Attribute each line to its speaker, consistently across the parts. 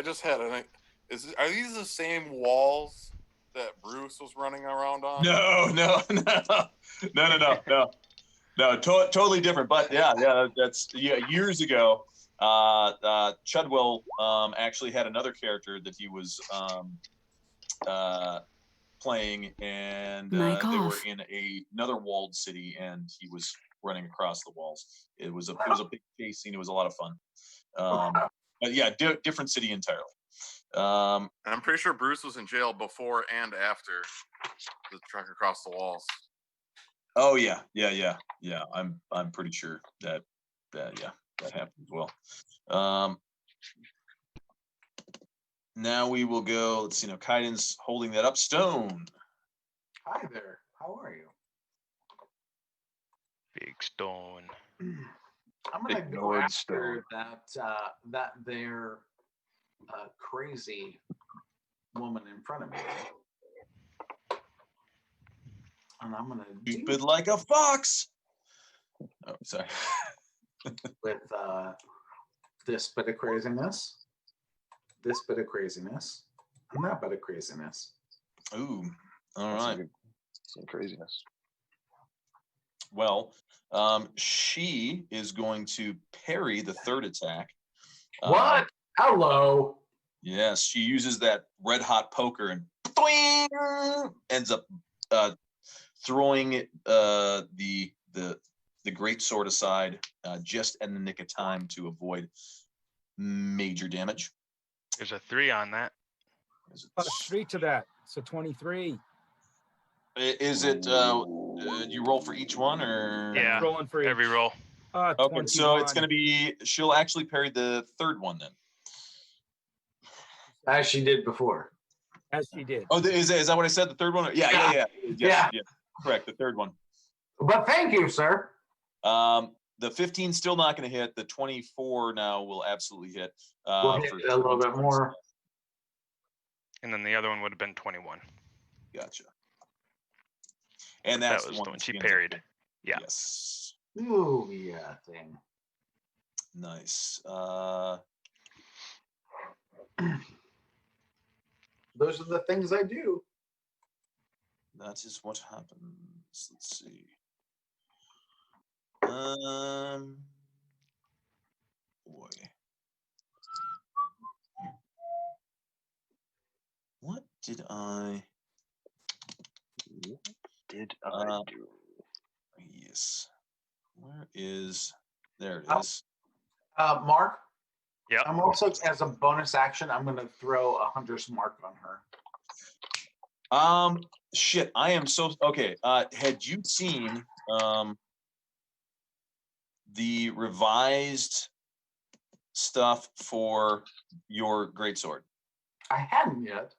Speaker 1: just had an. Are these the same walls that Bruce was running around on?
Speaker 2: No. Totally different. But that's years ago. Chudwell actually had another character that he was playing, and they were in another walled city, and he was running across the walls. It was a big chase scene. It was a lot of fun. But yeah, different city entirely.
Speaker 1: I'm pretty sure Bruce was in jail before and after the trek across the walls.
Speaker 2: Oh yeah. I'm pretty sure that happened as well. Now we will go. Let's see. Now Kaiden's holding that up. Stone.
Speaker 3: Hi there. How are you?
Speaker 4: Big Stone.
Speaker 3: I'm gonna go after that there crazy woman in front of me, and I'm gonna
Speaker 2: stupid like a fox. Oh, sorry.
Speaker 3: With this bit of craziness, and that bit of craziness.
Speaker 2: Ooh, all right.
Speaker 5: Some craziness.
Speaker 2: Well, she is going to parry the third attack.
Speaker 3: What? Hello.
Speaker 2: Yes, she uses that red hot poker and ends up throwing the great sword aside just in the nick of time to avoid major damage.
Speaker 4: There's a 3 on that.
Speaker 6: Plus 3 to that, so 23.
Speaker 2: Is it you roll for each one, or
Speaker 4: yeah,
Speaker 6: rolling for
Speaker 4: every roll?
Speaker 2: Okay,
Speaker 6: 21.
Speaker 2: so it's going to be, she'll actually parry the third one then,
Speaker 3: as she did before.
Speaker 6: As she did.
Speaker 2: Oh, is that what I said? The third one? Yeah. Correct, the third one.
Speaker 3: But thank you, sir.
Speaker 2: The 15 still not going to hit. The 24 now will absolutely hit.
Speaker 3: We'll hit a little bit more.
Speaker 4: And then the other one would have been 21.
Speaker 2: Gotcha. And that
Speaker 4: was the one she parried. Yeah.
Speaker 2: Yes.
Speaker 3: Ooh, yeah, thing.
Speaker 2: Nice.
Speaker 3: Those are the things I do.
Speaker 2: That is what happens. Let's see. Boy. What did I do? Yes. Where is? There it is.
Speaker 3: Mark.
Speaker 4: Yeah.
Speaker 3: I'm also, as a bonus action, I'm going to throw a hunter's mark on her.
Speaker 2: Shit. I am so okay. Had you seen the revised stuff for your greatsword?
Speaker 3: I hadn't yet.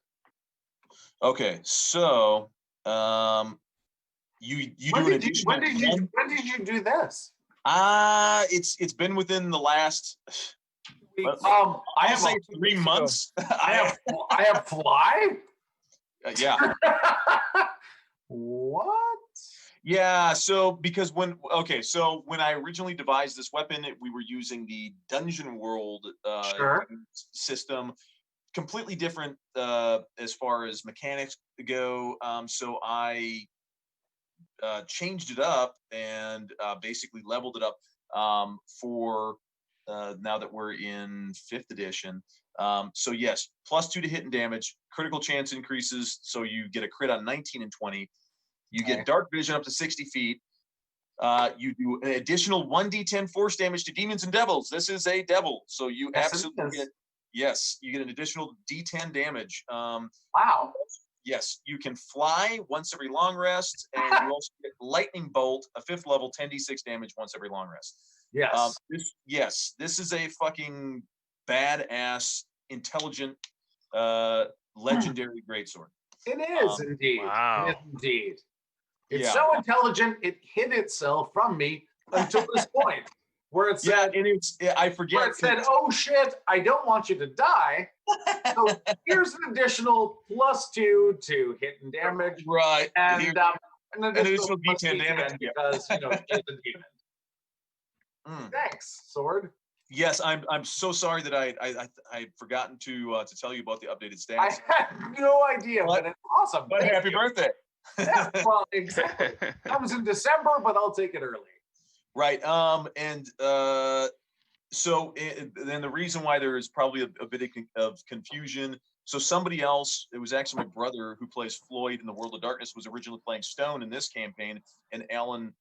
Speaker 2: Okay, so you do an additional.
Speaker 3: When did you do this?
Speaker 2: It's been within the last.
Speaker 3: I have
Speaker 2: say 3 months.
Speaker 3: I have fly.
Speaker 2: Yeah.
Speaker 3: What?
Speaker 2: Yeah. So because when I originally devised this weapon, we were using the Dungeon World system. Completely different as far as mechanics go. So I changed it up and basically leveled it up for now that we're in 5th edition. So yes, +2 to hit and damage, critical chance increases, so you get a crit on 19 and 20. You get dark vision up to 60 feet. You do an additional 1d10 force damage to demons and devils. This is a devil, so you absolutely get. Yes, you get an additional D10 damage.
Speaker 3: Wow.
Speaker 2: Yes, you can fly once every long rest, and you also get lightning bolt, a 5th level, 10d6 damage once every long rest.
Speaker 3: Yes.
Speaker 2: This is a fucking badass, intelligent, legendary greatsword.
Speaker 3: It is indeed.
Speaker 4: Wow.
Speaker 3: It is indeed. It's so intelligent, it hid itself from me until this point. Where it said,
Speaker 2: I forget.
Speaker 3: Where it said, "Oh shit, I don't want you to die." So here's an additional +2 to hit and damage,
Speaker 2: right?
Speaker 3: And an additional
Speaker 2: D10 damage
Speaker 3: because she's a demon. Thanks, sword.
Speaker 2: Yes, I'm so sorry that I'd forgotten to tell you about the updated stats.
Speaker 3: I had no idea, but it's awesome.
Speaker 2: But
Speaker 3: Thank
Speaker 2: happy
Speaker 3: you.
Speaker 2: birthday.
Speaker 3: Yeah, well, exactly. Comes in December, but I'll take it early.
Speaker 2: Right. So then the reason why there is probably a bit of confusion. So somebody else, it was actually my brother who plays Floyd in the World of Darkness, was originally playing Stone in this campaign, and Alan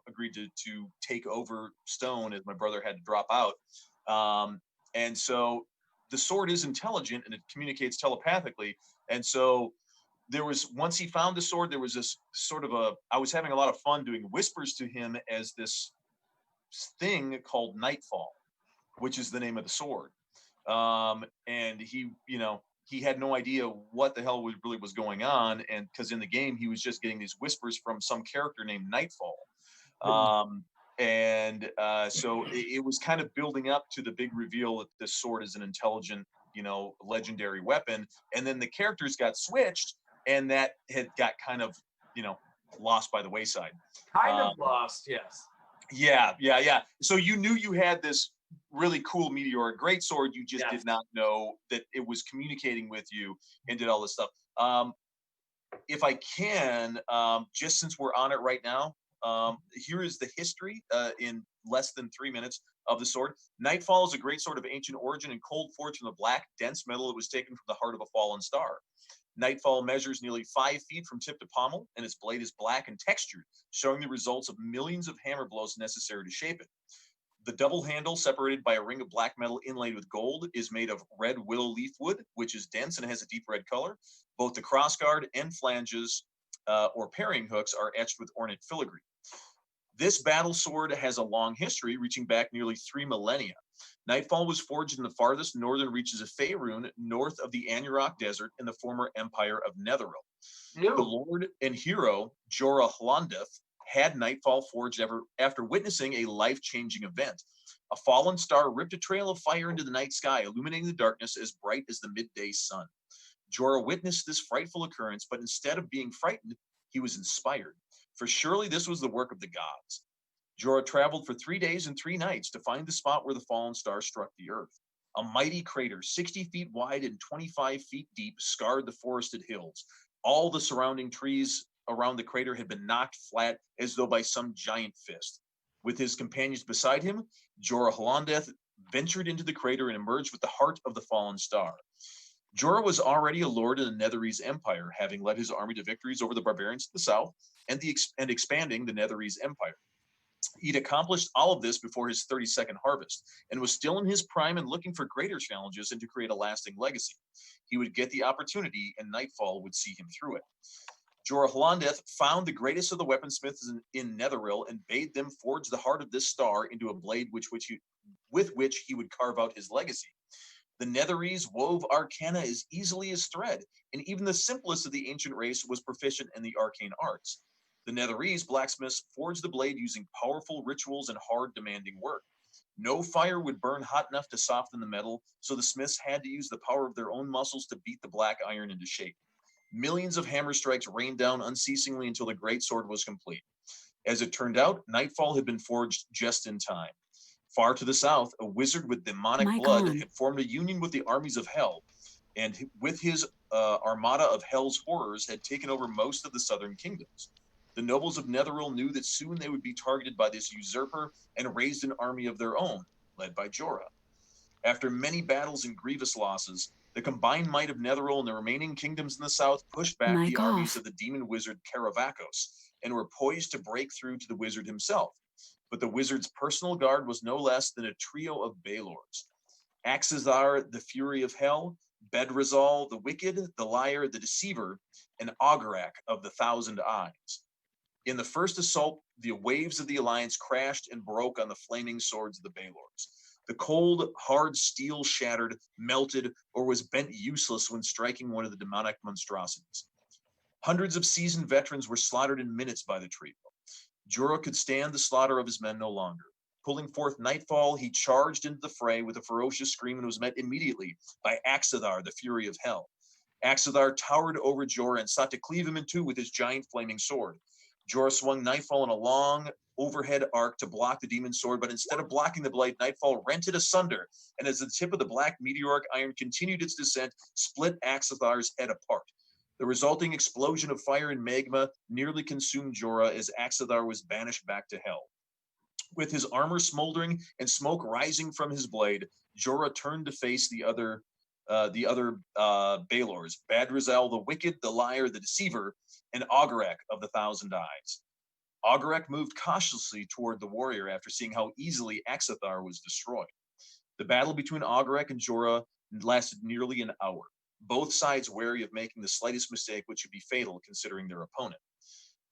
Speaker 2: agreed to take over Stone as my brother had to drop out. And so the sword is intelligent and it communicates telepathically. And so there was, once he found the sword, there was this sort of I was having a lot of fun doing whispers to him as this thing called Nightfall, which is the name of the sword. And he had no idea what the hell really was going on. And because in the game, he was just getting these whispers from some character named Nightfall. So it was kind of building up to the big reveal that this sword is an intelligent, legendary weapon. And then the characters got switched, and that had got kind of, lost by the wayside.
Speaker 3: Kind of lost, yes.
Speaker 2: Yeah. So you knew you had this really cool meteoric greatsword. You just did not know that it was communicating with you and did all this stuff. If I can, just since we're on it right now, here is the history in less than 3 minutes of the sword. Nightfall is a great sword of ancient origin and cold forged from the black, dense metal that was taken from the heart of a fallen star. Nightfall measures nearly 5 feet from tip to pommel, and its blade is black and textured, showing the results of millions of hammer blows necessary to shape it. The double handle, separated by a ring of black metal inlaid with gold, is made of red willow leaf wood, which is dense and has a deep red color. Both the crossguard and flanges or parrying hooks are etched with ornate filigree. This battle sword has a long history, reaching back nearly 3 millennia. Nightfall was forged in the farthest northern reaches of Faerun, north of the Anurok Desert in the former empire of Netheril. The lord and hero, Jorah Hlandeth, had Nightfall forged after witnessing a life-changing event. A fallen star ripped a trail of fire into the night sky, illuminating the darkness as bright as the midday sun. Jorah witnessed this frightful occurrence, but instead of being frightened, he was inspired, for surely this was the work of the gods. Jorah traveled for 3 days and 3 nights to find the spot where the fallen star struck the earth. A mighty crater, 60 feet wide and 25 feet deep, scarred the forested hills. All the surrounding trees around the crater had been knocked flat as though by some giant fist. With his companions beside him, Jorah Hlandeth ventured into the crater and emerged with the heart of the fallen star. Jorah was already a lord in the Netherese Empire, having led his army to victories over the barbarians to the south and expanding the Netherese Empire. He'd accomplished all of this before his 32nd harvest and was still in his prime and looking for greater challenges and to create a lasting legacy. He would get the opportunity, and Nightfall would see him through it. Jorah Hlandeth found the greatest of the weaponsmiths in Netheril and bade them forge the heart of this star into a blade with which he would carve out his legacy. The Netherese wove arcana as easily as thread, and even the simplest of the ancient race was proficient in the arcane arts. The Netherese blacksmiths forged the blade using powerful rituals and hard, demanding work. No fire would burn hot enough to soften the metal, so the smiths had to use the power of their own muscles to beat the black iron into shape. Millions of hammer strikes rained down unceasingly until the great sword was complete. As it turned out, Nightfall had been forged just in time. Far to the south, a wizard with demonic blood had formed a union with the armies of hell, and with his armada of hell's horrors had taken over most of the southern kingdoms. The nobles of Netheril knew that soon they would be targeted by this usurper and raised an army of their own, led by Jorah. After many battles and grievous losses, the combined might of Netheril and the remaining kingdoms in the south pushed back the armies of the demon wizard Caravacos and were poised to break through to the wizard himself. But the wizard's personal guard was no less than a trio of Baelords. Axazar, the fury of hell, Bedrazal, the wicked, the liar, the deceiver, and Agarak of the 1,000 eyes. In the first assault, the waves of the alliance crashed and broke on the flaming swords of the Baelords. The cold, hard steel shattered, melted, or was bent useless when striking one of the demonic monstrosities. Hundreds of seasoned veterans were slaughtered in minutes by the trio. Jorah could stand the slaughter of his men no longer. Pulling forth Nightfall, he charged into the fray with a ferocious scream and was met immediately by Axazar, the fury of hell. Axazar towered over Jorah and sought to cleave him in two with his giant flaming sword. Jorah swung Nightfall in a long overhead arc to block the demon sword, but instead of blocking the blade, Nightfall rent it asunder, and as the tip of the black meteoric iron continued its descent, split Axathar's head apart. The resulting explosion of fire and magma nearly consumed Jorah as Axathar was banished back to hell. With his armor smoldering and smoke rising from his blade, Jorah turned to face the other Baelors, Badrazal the Wicked, the Liar, the Deceiver, and Augurak of the Thousand Eyes. Augurak moved cautiously toward the warrior after seeing how easily Axathar was destroyed. The battle between Augurak and Jorah lasted nearly an hour, both sides wary of making the slightest mistake which would be fatal considering their opponent.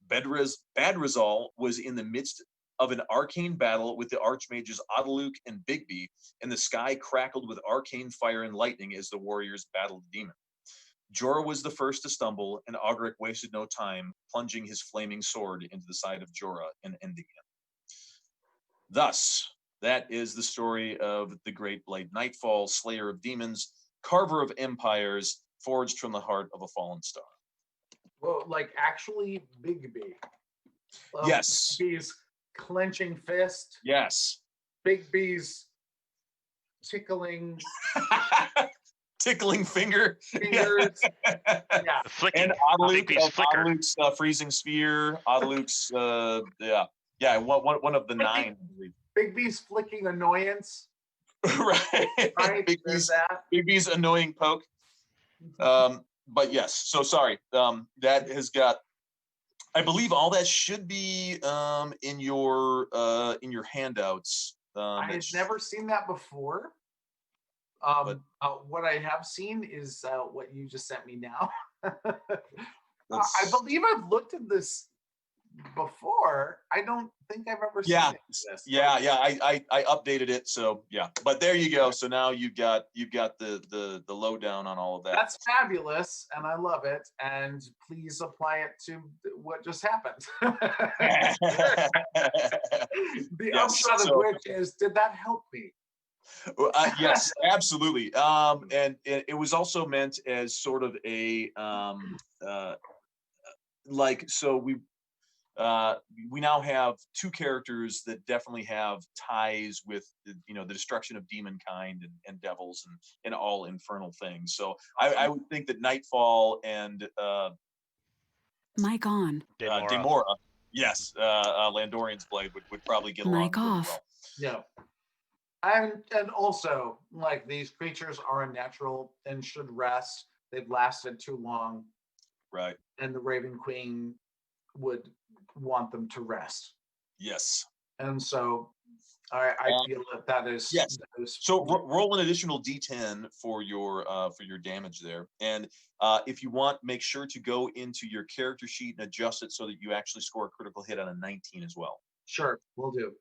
Speaker 2: Badrazal was in the midst of an arcane battle with the archmages Adaluk and Bigby, and the sky crackled with arcane fire and lightning as the warriors battled the demon. Jorah was the first to stumble, and Augurak wasted no time, plunging his flaming sword into the side of Jorah and ending him. Thus, that is the story of the Great Blade Nightfall, Slayer of Demons, Carver of Empires, forged from the heart of a fallen star.
Speaker 3: Well, like actually Bigby.
Speaker 2: Yes.
Speaker 3: Bigby's clenching fist.
Speaker 2: Yes.
Speaker 3: Bigby's tickling
Speaker 2: Tickling fingers.
Speaker 3: fingers. Yeah.
Speaker 4: The flicking.
Speaker 2: And
Speaker 4: Bigby's flicker.
Speaker 2: Adaluk's freezing spear. Adaluk's, one of the nine, I believe.
Speaker 3: Bigby's flicking annoyance.
Speaker 2: Right.
Speaker 3: Right. There's that.
Speaker 2: Bigby's annoying poke. But yes, so sorry. That has got, I believe all that should be in your handouts.
Speaker 3: I had never seen that before. What I have seen is what you just sent me now. I believe I've looked at this before. I don't think I've ever seen this.
Speaker 2: I updated it, so yeah. But there you go. So now you've got the lowdown on all of that.
Speaker 3: That's fabulous, and I love it. And please apply it to what just happened. The upshot of which is, did that help me?
Speaker 2: Yes, absolutely. And it was also meant as sort of a we now have two characters that definitely have ties with the destruction of demon kind and devils and all infernal things. So I would think that Nightfall and
Speaker 7: Mic on.
Speaker 2: Demora, yes, Landorian's blade would probably get along.
Speaker 7: Mic off.
Speaker 2: Well.
Speaker 3: Yeah. And also, like, these creatures are unnatural and should rest. They've lasted too long.
Speaker 2: Right.
Speaker 3: And the Raven Queen would want them to rest.
Speaker 2: Yes.
Speaker 3: And so I feel that is
Speaker 2: yes.
Speaker 3: That is,
Speaker 2: so roll an additional D10 for your damage there, and if you want, make sure to go into your character sheet and adjust it so that you actually score a critical hit on a 19 as well.
Speaker 3: Sure, we'll do.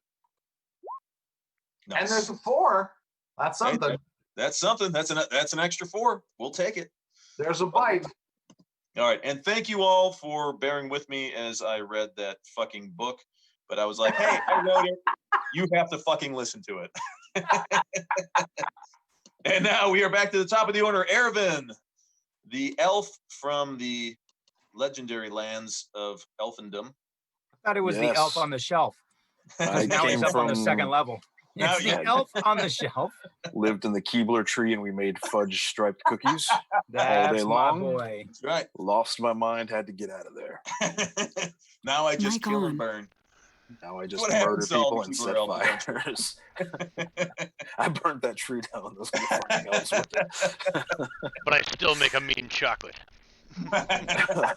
Speaker 2: Nice.
Speaker 3: And there's a 4. That's something.
Speaker 2: That's something. That's an extra 4. We'll take it.
Speaker 3: There's a bite.
Speaker 2: All right, and thank you all for bearing with me as I read that fucking book. But I was like, hey, I wrote it. You have to fucking listen to it. And now we are back to the top of the order. Ervin, the elf from the legendary lands of elfendom.
Speaker 6: I thought it was the elf on the shelf.
Speaker 5: I
Speaker 6: Now he's
Speaker 5: came
Speaker 6: up on the
Speaker 5: from-
Speaker 6: second level.
Speaker 2: Now,
Speaker 6: It's the elf on the shelf.
Speaker 5: Lived in the Keebler tree and we made fudge striped cookies.
Speaker 6: That's
Speaker 5: day
Speaker 6: my
Speaker 5: long.
Speaker 6: boy.
Speaker 2: That's right.
Speaker 5: Lost my mind, had to get out of there.
Speaker 2: Now I just
Speaker 7: Mic
Speaker 2: kill
Speaker 7: on.
Speaker 2: and burn.
Speaker 5: Now I just
Speaker 2: What
Speaker 5: murder
Speaker 2: happens to all
Speaker 5: people
Speaker 2: the
Speaker 5: and
Speaker 2: Keebler
Speaker 5: set
Speaker 2: elves?
Speaker 5: fires. I burnt that tree down. Those fucking elves with it.
Speaker 4: But I still make a mean chocolate.
Speaker 5: I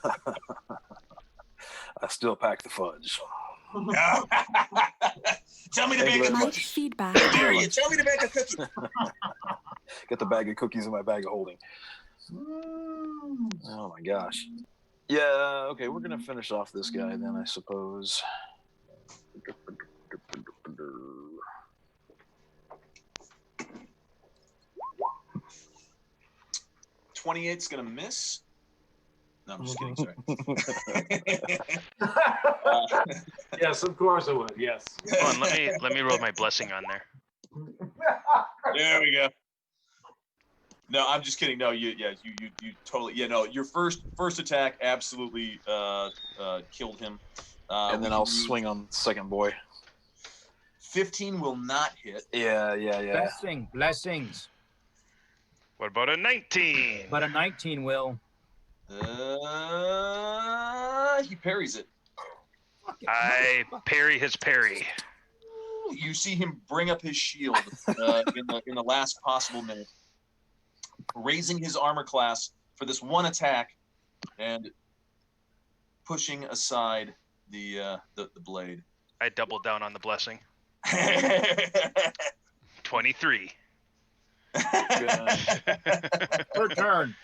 Speaker 5: still pack the fudge.
Speaker 2: Tell me to
Speaker 5: Thank you
Speaker 2: make a
Speaker 5: very
Speaker 7: Mic
Speaker 2: cookie.
Speaker 7: feedback.
Speaker 2: How dare you? Tell me to make a cookie.
Speaker 5: Got the bag of cookies in my bag of holding. Oh my gosh. Yeah, okay, we're gonna finish off this guy then, I suppose.
Speaker 2: 28's gonna miss. No, I'm just kidding. Sorry.
Speaker 3: Yes, of course it would. Yes.
Speaker 4: Hold on, let me roll my blessing on there.
Speaker 2: There we go. No, I'm just kidding. No, you totally. Yeah, no, your first attack absolutely killed him.
Speaker 5: And
Speaker 2: we
Speaker 5: then I'll
Speaker 2: can use-
Speaker 5: swing on the second boy.
Speaker 2: 15 will not hit.
Speaker 5: Yeah.
Speaker 6: Blessings.
Speaker 4: What about a 19?
Speaker 6: But a 19 will.
Speaker 2: He parries it.
Speaker 6: Fuck it,
Speaker 4: I
Speaker 6: motherfucker.
Speaker 4: parry his parry.
Speaker 2: You see him bring up his shield in the last possible minute, raising his armor class for this one attack, and pushing aside the blade.
Speaker 4: I double down on the blessing. 23.
Speaker 6: Per turn.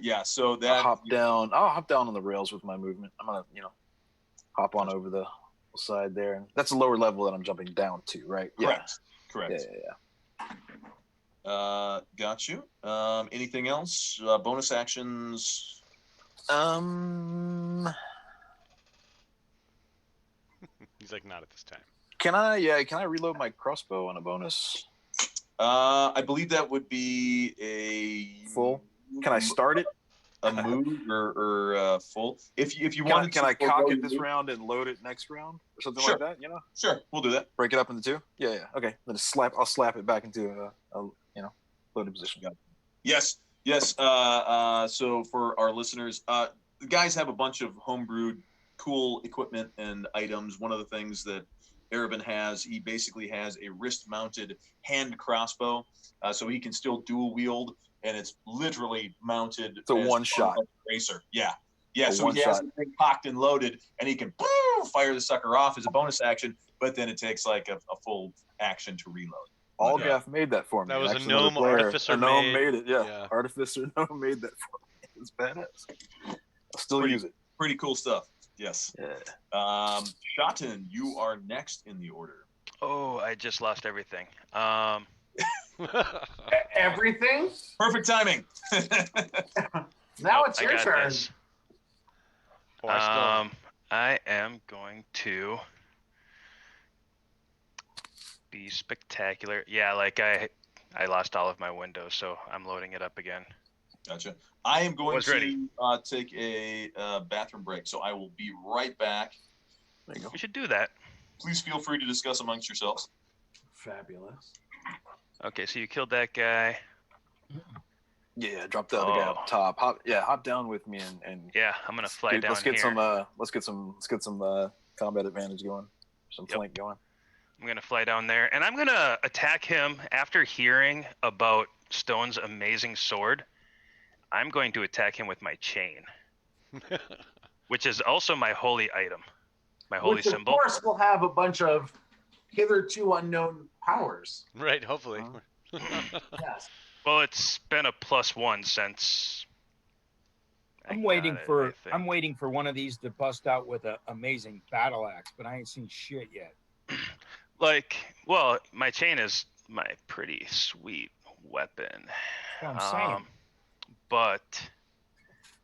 Speaker 2: Yeah. So
Speaker 5: I'll
Speaker 2: that
Speaker 5: hop down. I'll hop down on the rails with my movement. I'm gonna, hop on over the side there, and that's a lower level that I'm jumping down to, right?
Speaker 2: correct. Correct.
Speaker 5: Yeah.
Speaker 2: Got you. Anything else? Bonus actions.
Speaker 8: He's like, not at this time.
Speaker 5: Can I reload my crossbow on a bonus?
Speaker 2: I believe that would be a
Speaker 5: Full? Can I start it?
Speaker 2: a move or full? If you
Speaker 5: Can
Speaker 2: wanted,
Speaker 5: I
Speaker 2: to
Speaker 5: cock
Speaker 2: forego
Speaker 5: it this
Speaker 2: your-
Speaker 5: round and load it next round or something
Speaker 2: Sure.
Speaker 5: like that?
Speaker 2: Sure, we'll do that.
Speaker 5: Break it up into two. Yeah. Okay. Then I'll slap it back into a loaded position.
Speaker 2: Yes. So for our listeners, the guys have a bunch of homebrewed cool equipment and items. One of the things that Arabin has, he basically has a wrist-mounted hand crossbow, so he can still dual wield, and it's literally mounted.
Speaker 5: It's a
Speaker 2: as
Speaker 5: one-shot.
Speaker 2: a racer. Yeah.
Speaker 5: A
Speaker 2: So he has
Speaker 5: one-shot.
Speaker 2: it thing cocked and loaded, and he can fire the sucker off as a bonus action, but then it takes like a full action to reload.
Speaker 5: Allgaff made that for me.
Speaker 8: That was a
Speaker 5: Actually, another
Speaker 8: gnome
Speaker 5: player-
Speaker 8: artificer
Speaker 5: A gnome
Speaker 8: made-
Speaker 5: made it. Yeah.
Speaker 8: yeah.
Speaker 5: Artificer gnome made that for me. It's badass. I'll still
Speaker 2: Pretty-
Speaker 5: use it.
Speaker 2: Pretty cool stuff. Yes.
Speaker 5: Yeah.
Speaker 2: Shatin, you are next in the order.
Speaker 4: Oh, I just lost everything.
Speaker 3: Everything?
Speaker 2: Perfect timing.
Speaker 3: Now
Speaker 4: Nope,
Speaker 3: it's
Speaker 4: I
Speaker 3: your
Speaker 4: got
Speaker 3: turn.
Speaker 4: this.
Speaker 8: Oh, I still.
Speaker 4: I am going to be spectacular. Yeah, like I lost all of my windows, so I'm loading it up again.
Speaker 2: Gotcha. I am going
Speaker 4: Was ready.
Speaker 2: to take a bathroom break, so I will be right back.
Speaker 5: There you go.
Speaker 4: We should do that.
Speaker 2: Please feel free to discuss amongst yourselves.
Speaker 3: Fabulous.
Speaker 4: Okay, so you killed that guy.
Speaker 5: Yeah, drop the other guy up top. Hop down with me and
Speaker 4: Yeah, I'm gonna fly down
Speaker 5: let's get
Speaker 4: here.
Speaker 5: let's get some combat advantage going. Some
Speaker 4: Yep.
Speaker 5: flank going.
Speaker 4: I'm gonna fly down there, and I'm gonna attack him after hearing about Stone's amazing sword. I'm going to attack him with my chain, which is also my holy item, my holy
Speaker 3: Which,
Speaker 4: symbol.
Speaker 3: of course, will have a bunch of hitherto unknown powers.
Speaker 8: Right, hopefully.
Speaker 3: Yes.
Speaker 4: Well, it's been a +1 since. I
Speaker 6: I'm
Speaker 4: got
Speaker 6: waiting
Speaker 4: it,
Speaker 6: for
Speaker 4: I think.
Speaker 6: I'm waiting for one of these to bust out with an amazing battle axe, but I ain't seen shit yet.
Speaker 4: Well, my chain is my pretty sweet weapon.
Speaker 6: That's what I'm saying.
Speaker 4: But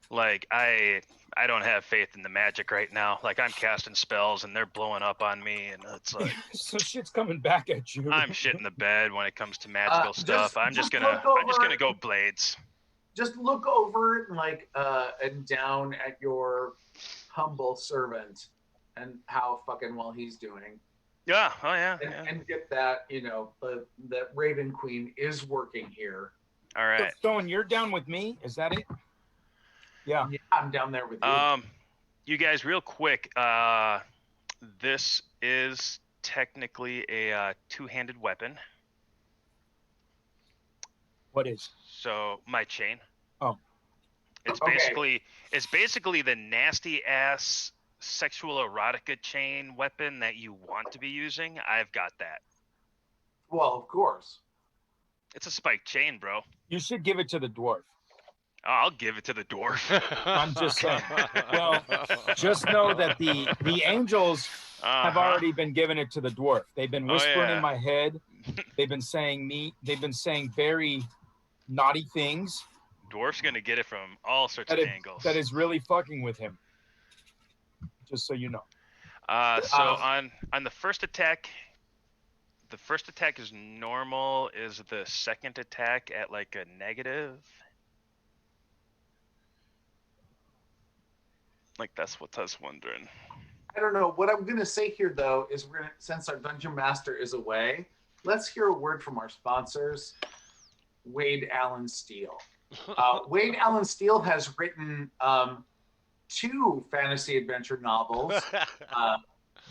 Speaker 4: like I don't have faith in the magic right now. Like I'm casting spells and they're blowing up on me, and it's like
Speaker 6: So shit's coming back at you.
Speaker 4: I'm shitting the bed when it comes to magical stuff. I'm just gonna
Speaker 3: look
Speaker 4: go
Speaker 3: over-
Speaker 4: blades.
Speaker 3: Just look over and down at your humble servant and how fucking well he's doing.
Speaker 4: Yeah. Oh yeah.
Speaker 3: And,
Speaker 4: Yeah.
Speaker 3: and get that, that Raven Queen is working here.
Speaker 4: All
Speaker 6: So,
Speaker 4: right.
Speaker 6: Stone, you're down with me? Is that it? Yeah.
Speaker 3: Yeah, I'm down there with you.
Speaker 4: You guys, real quick. This is technically a two-handed weapon.
Speaker 6: What is?
Speaker 4: So my chain.
Speaker 6: Oh.
Speaker 4: It's
Speaker 3: Okay.
Speaker 4: basically the nasty ass sexual erotica chain weapon that you want to be using. I've got that.
Speaker 3: Well, of course.
Speaker 4: It's a spiked chain, bro.
Speaker 6: You should give it to the dwarf.
Speaker 4: I'll give it to the dwarf.
Speaker 6: I'm just saying. Well, just know that the angels have
Speaker 4: Uh-huh.
Speaker 6: already been giving it to the dwarf. They've been
Speaker 4: Oh,
Speaker 6: whispering
Speaker 4: yeah.
Speaker 6: in my head. They've been saying very naughty things
Speaker 4: Dwarf's gonna get it from all sorts
Speaker 6: that
Speaker 4: of
Speaker 6: it,
Speaker 4: angles.
Speaker 6: that is really fucking with him. Just so you know.
Speaker 4: So on the first attack is normal. Is the second attack at like a negative? Like that's what I was wondering.
Speaker 3: I don't know. What I'm going to say here, though, is we're going to, since our dungeon master is away, let's hear a word from our sponsors, Wade Allen Steele. Wade Allen Steele has written 2 fantasy adventure novels.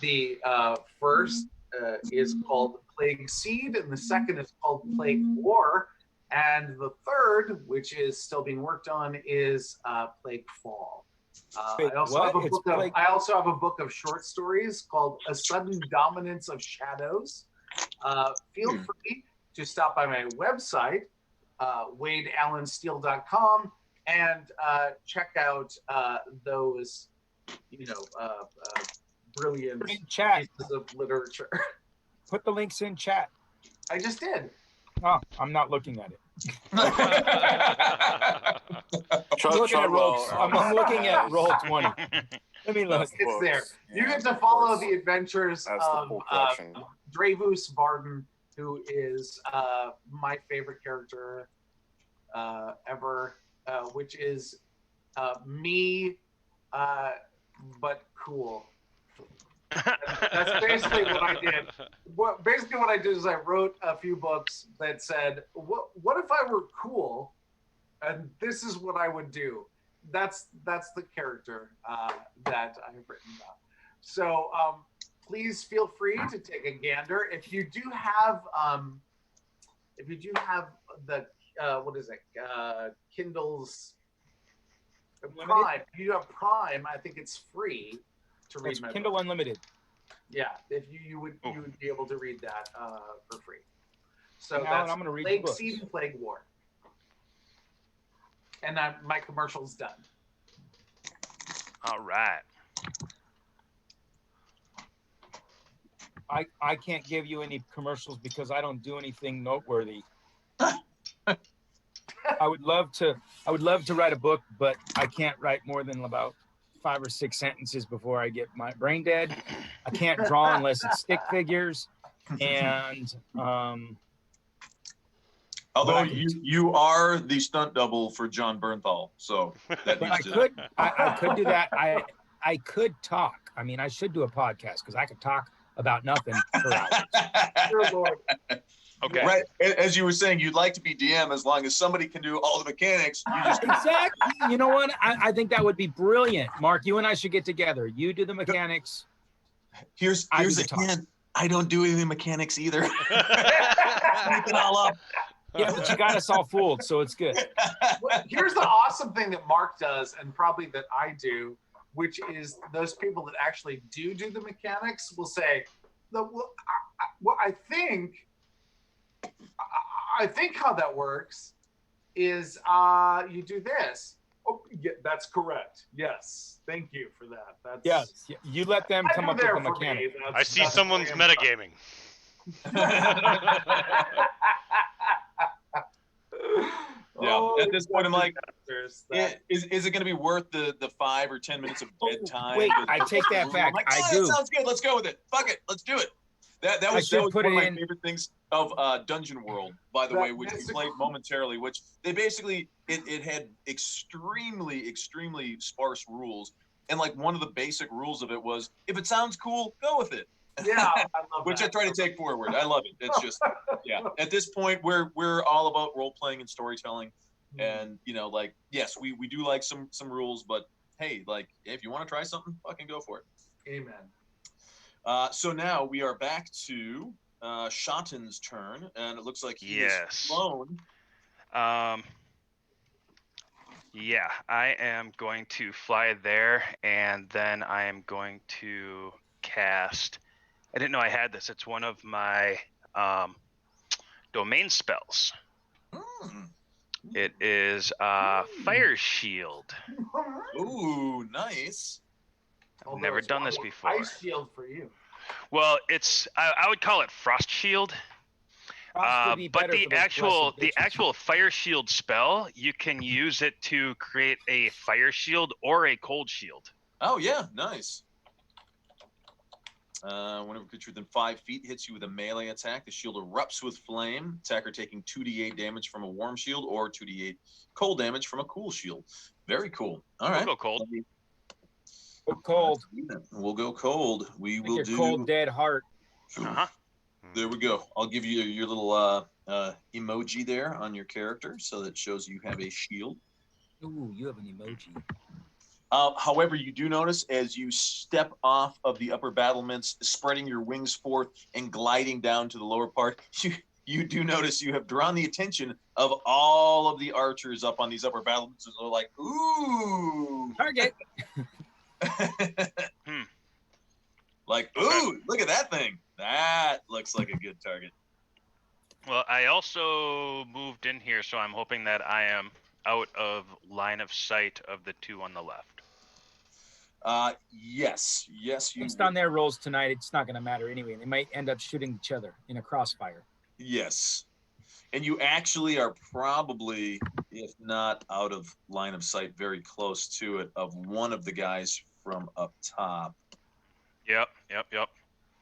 Speaker 3: The first is called Plague Seed, and the second is called Plague War. And the third, which is still being worked on, is Plague Fall.
Speaker 6: Wait,
Speaker 3: I also
Speaker 6: what?
Speaker 3: have a
Speaker 6: It's
Speaker 3: book of
Speaker 6: Plague-
Speaker 3: I also have a book of short stories called A Sudden Dominance of Shadows. Feel free to stop by my website, wadeallensteele.com, and check out those, brilliant
Speaker 6: Put it in chat.
Speaker 3: pieces of literature.
Speaker 6: Put the links in chat.
Speaker 3: I just did.
Speaker 6: Oh, I'm not looking at it. I'm looking at roll 20. Let me look.
Speaker 3: It's there. You get to follow the adventures of Dravus Varden, who is my favorite character ever, which is me, but cool. That's basically what I did. Basically what I did is I wrote a few books that said, what if I were cool, and this is what I would do. That's the character that I've written about. So please feel free to take a gander. If you do have the what is it, Kindle's Prime. If you have Prime, I think it's free to read
Speaker 6: It's
Speaker 3: my
Speaker 6: Kindle
Speaker 3: book.
Speaker 6: Unlimited.
Speaker 3: Yeah, if you would be able to read that for free. So
Speaker 6: Alan,
Speaker 3: that's
Speaker 6: I'm gonna read the
Speaker 3: Plague
Speaker 6: books.
Speaker 3: Seed and Plague War. And my commercial's done.
Speaker 4: All right.
Speaker 6: I can't give you any commercials because I don't do anything noteworthy. I would love to write a book, but I can't write more than about 5 or 6 sentences before I get my brain dead. I can't draw unless it's stick figures. And
Speaker 2: although you are the stunt double for John Bernthal, so that
Speaker 6: but
Speaker 2: needs
Speaker 6: I could do that. I could talk. I mean, I should do a podcast because I could talk about nothing for hours.
Speaker 3: Dear Lord.
Speaker 4: Okay.
Speaker 2: Right, as you were saying, you'd like to be DM as long as somebody can do all the mechanics. You just
Speaker 6: Exactly. You know what? I think that would be brilliant. Mark, you and I should get together. You do the mechanics.
Speaker 2: here's
Speaker 6: I do
Speaker 2: the
Speaker 6: the talk.
Speaker 2: hint. I don't do any mechanics either. Make it all up.
Speaker 6: Yeah, but you got us all fooled, so it's good.
Speaker 3: Well, here's the awesome thing that Mark does, and probably that I do, which is those people that actually do the mechanics will say, I think how that works is you do this. Oh, yeah, that's correct. Yes, thank you for that. That's
Speaker 6: Yes, you let them come up with the mechanic.
Speaker 8: I see someone's metagaming.
Speaker 2: Yeah, at this point, I'm like,
Speaker 3: that,
Speaker 2: is it going to be worth the 5 or 10 minutes of dead time?
Speaker 6: Wait, I take that back.
Speaker 2: I'm like,
Speaker 6: I
Speaker 2: "Oh,
Speaker 6: do.
Speaker 2: That sounds good. Let's go with it. Fuck it. Let's do it. That was
Speaker 6: should
Speaker 2: one
Speaker 6: put
Speaker 2: of my
Speaker 6: in-
Speaker 2: favorite things of Dungeon World, by the way, which we played momentarily, which they basically, it had extremely sparse rules. And like one of the basic rules of it was, if it sounds cool, go with it.
Speaker 3: yeah, I love
Speaker 2: Which
Speaker 3: that.
Speaker 2: I try to take forward. I love it. It's just, yeah. At this point, we're all about role playing and storytelling, and like, yes, we do like some rules, but hey, like, if you want to try something, fucking go for it.
Speaker 3: Amen.
Speaker 2: So now we are back to Shotton's turn, and it looks like he is
Speaker 4: Yes.
Speaker 2: flown.
Speaker 4: Yeah, I am going to fly there, and then I am going to cast. I didn't know I had this. It's one of my domain spells. It is Fire Shield.
Speaker 2: Ooh, nice.
Speaker 4: I've never done this before.
Speaker 3: Ice shield for you.
Speaker 4: Well, it's I would call it Frost Shield.
Speaker 6: Frost would be
Speaker 4: But
Speaker 6: better
Speaker 4: the
Speaker 6: for those
Speaker 4: actual
Speaker 6: blessed
Speaker 4: Fire Shield spell, you can use it to create a Fire Shield or a Cold Shield.
Speaker 2: Oh yeah, nice. Whenever a creature within 5 feet hits you with a melee attack, the shield erupts with flame. Attacker taking 2d8 damage from a warm shield or 2d8 cold damage from a cool shield. Very cool. All right.
Speaker 4: We'll go cold.
Speaker 6: Go cold.
Speaker 2: We'll go cold. We
Speaker 6: Like
Speaker 2: will
Speaker 6: your
Speaker 2: do.
Speaker 6: cold dead heart.
Speaker 4: Uh-huh.
Speaker 2: There we go. I'll give you your little emoji there on your character, so that shows you have a shield.
Speaker 6: Ooh, you have an emoji.
Speaker 2: However, you do notice as you step off of the upper battlements, spreading your wings forth and gliding down to the lower part, you do notice you have drawn the attention of all of the archers up on these upper battlements. They're like, ooh.
Speaker 6: Target.
Speaker 2: Like, ooh, look at that thing. That looks like a good target.
Speaker 4: Well, I also moved in here, so I'm hoping that I am out of line of sight of the two on the left.
Speaker 2: Yes, you.
Speaker 6: Based on their rolls tonight, it's not going to matter anyway. They might end up shooting each other in a crossfire.
Speaker 2: Yes. And you actually are probably, if not out of line of sight, very close to it, of one of the guys from up top.
Speaker 4: Yep.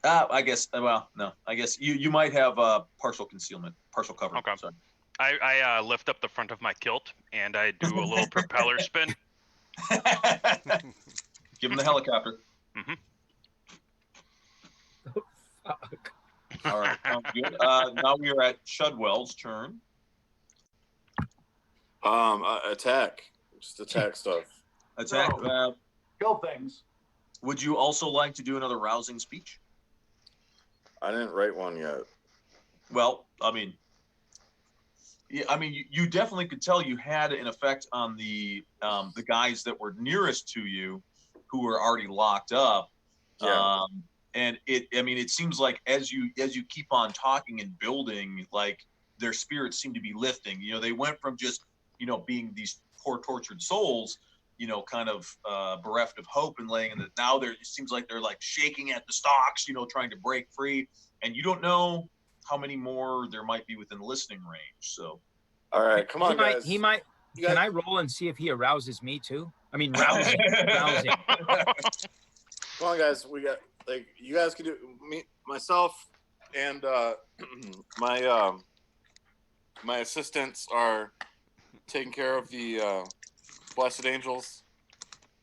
Speaker 2: I guess, well, no, I guess you might have partial concealment, partial cover.
Speaker 4: Okay.
Speaker 2: Sorry.
Speaker 4: I lift up the front of my kilt and I do a little propeller spin.
Speaker 2: Give him the helicopter.
Speaker 4: Mm-hmm.
Speaker 6: Fuck.
Speaker 2: All right, sounds good. Now we are at Chudwell's turn.
Speaker 1: Attack. Just attack stuff.
Speaker 2: Attack.
Speaker 3: Kill things.
Speaker 2: Would you also like to do another rousing speech?
Speaker 1: I didn't write one yet.
Speaker 2: Well, I mean, you definitely could tell you had an effect on the guys that were nearest to you, who were already locked up.
Speaker 1: Yeah.
Speaker 2: And it seems like as you keep on talking and building, like their spirits seem to be lifting. You know, they went from just, being these poor tortured souls, kind of bereft of hope and laying in the, now it seems like they're like shaking at the stalks, trying to break free. And you don't know how many more there might be within listening range. So,
Speaker 1: all right, come on, guys.
Speaker 6: He might. Can I roll and see if he arouses me too? I mean, rousing. Rousing.
Speaker 1: Come on, guys. We got you guys can do myself, and my assistants are taking care of the blessed angels.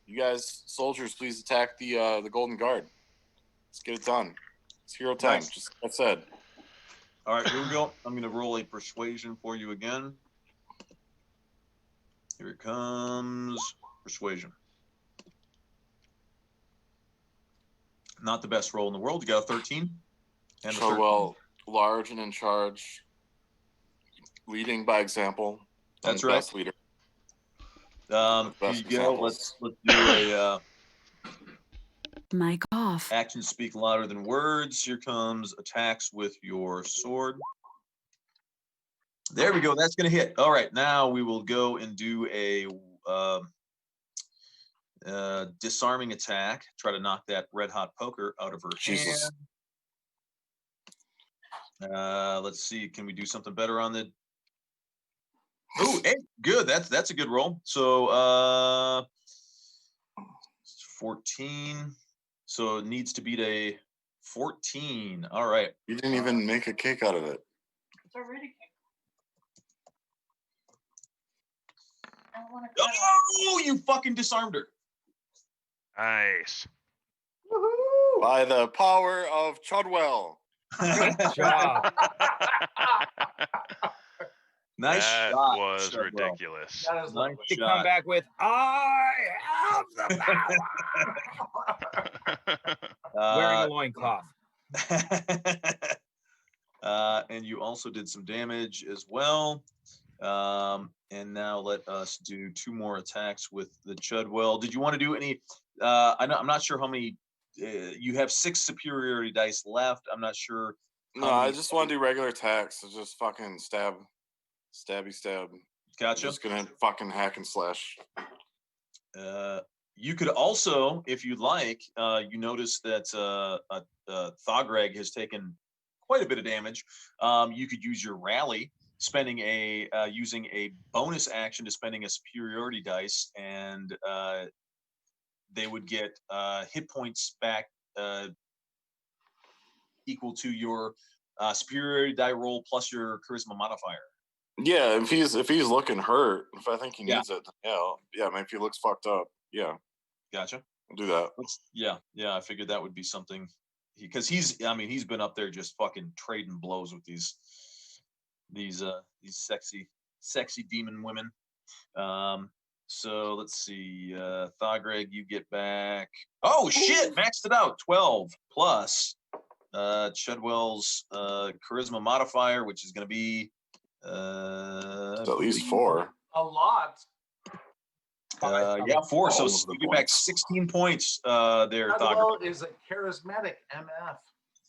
Speaker 1: You guys, soldiers, please attack the Golden Guard. Let's get it done. It's hero time.
Speaker 2: Nice.
Speaker 1: Just like I said.
Speaker 2: all right, here we go. I'm going to roll a persuasion for you again. Here it comes. Persuasion. Not the best roll in the world. You got a 13. And a 13.
Speaker 1: Well, large and in charge, leading by example.
Speaker 2: That's
Speaker 1: the
Speaker 2: right.
Speaker 1: Best leader.
Speaker 2: Here
Speaker 1: Best
Speaker 2: you go.
Speaker 1: examples.
Speaker 2: Let's do a
Speaker 7: Mic off.
Speaker 2: actions speak louder than words. Here comes attacks with your sword. There we go. That's going to hit. All right. Now we will go and do a disarming attack. Try to knock that red hot poker out of her
Speaker 1: Jesus.
Speaker 2: hand. Let's see. Can we do something better on the? Oh, hey, good. That's a good roll. So 14. So it needs to beat a 14. All right.
Speaker 1: You didn't even make a cake out of it.
Speaker 3: It's already cake.
Speaker 2: Oh, you fucking disarmed her.
Speaker 4: Nice.
Speaker 3: Woohoo!
Speaker 1: By the power of Chudwell.
Speaker 6: Good job.
Speaker 2: Nice
Speaker 4: that
Speaker 2: shot.
Speaker 4: was
Speaker 2: Chudwell.
Speaker 4: ridiculous.
Speaker 3: That is
Speaker 2: Nice
Speaker 3: lovely.
Speaker 6: To
Speaker 2: shot.
Speaker 6: come back with, I have the power. Wearing a loincloth.
Speaker 2: And you also did some damage as well. And now let us do 2 more attacks with the Chudwell. Did you want to do any? I'm not sure how many. You have 6 superiority dice left. I'm not sure.
Speaker 1: No, I just want to do regular attacks. It's just fucking stab. I'm
Speaker 2: Gotcha.
Speaker 1: just gonna fucking hack and slash.
Speaker 2: You could also, if you'd like, you notice that Thogreg has taken quite a bit of damage. You could use your rally, spending using a bonus action to spending a superiority dice, and they would get hit points back equal to your superiority die roll plus your charisma modifier.
Speaker 1: Yeah, if he's looking hurt, if I think he needs it, yeah, maybe if he looks fucked up, yeah.
Speaker 2: Gotcha.
Speaker 1: I'll do that.
Speaker 2: Yeah. I figured that would be something because he's been up there just fucking trading blows with these sexy demon women. So let's see. Thagreg, you get back. Oh shit, maxed it out. 12 plus Chudwell's charisma modifier, which is going to be
Speaker 1: It's at least 4.
Speaker 3: A lot.
Speaker 2: 4. So
Speaker 1: All
Speaker 2: you
Speaker 1: of the
Speaker 2: get back
Speaker 1: points.
Speaker 2: 16 points there, Thagreg.
Speaker 3: Chudwell is a charismatic MF.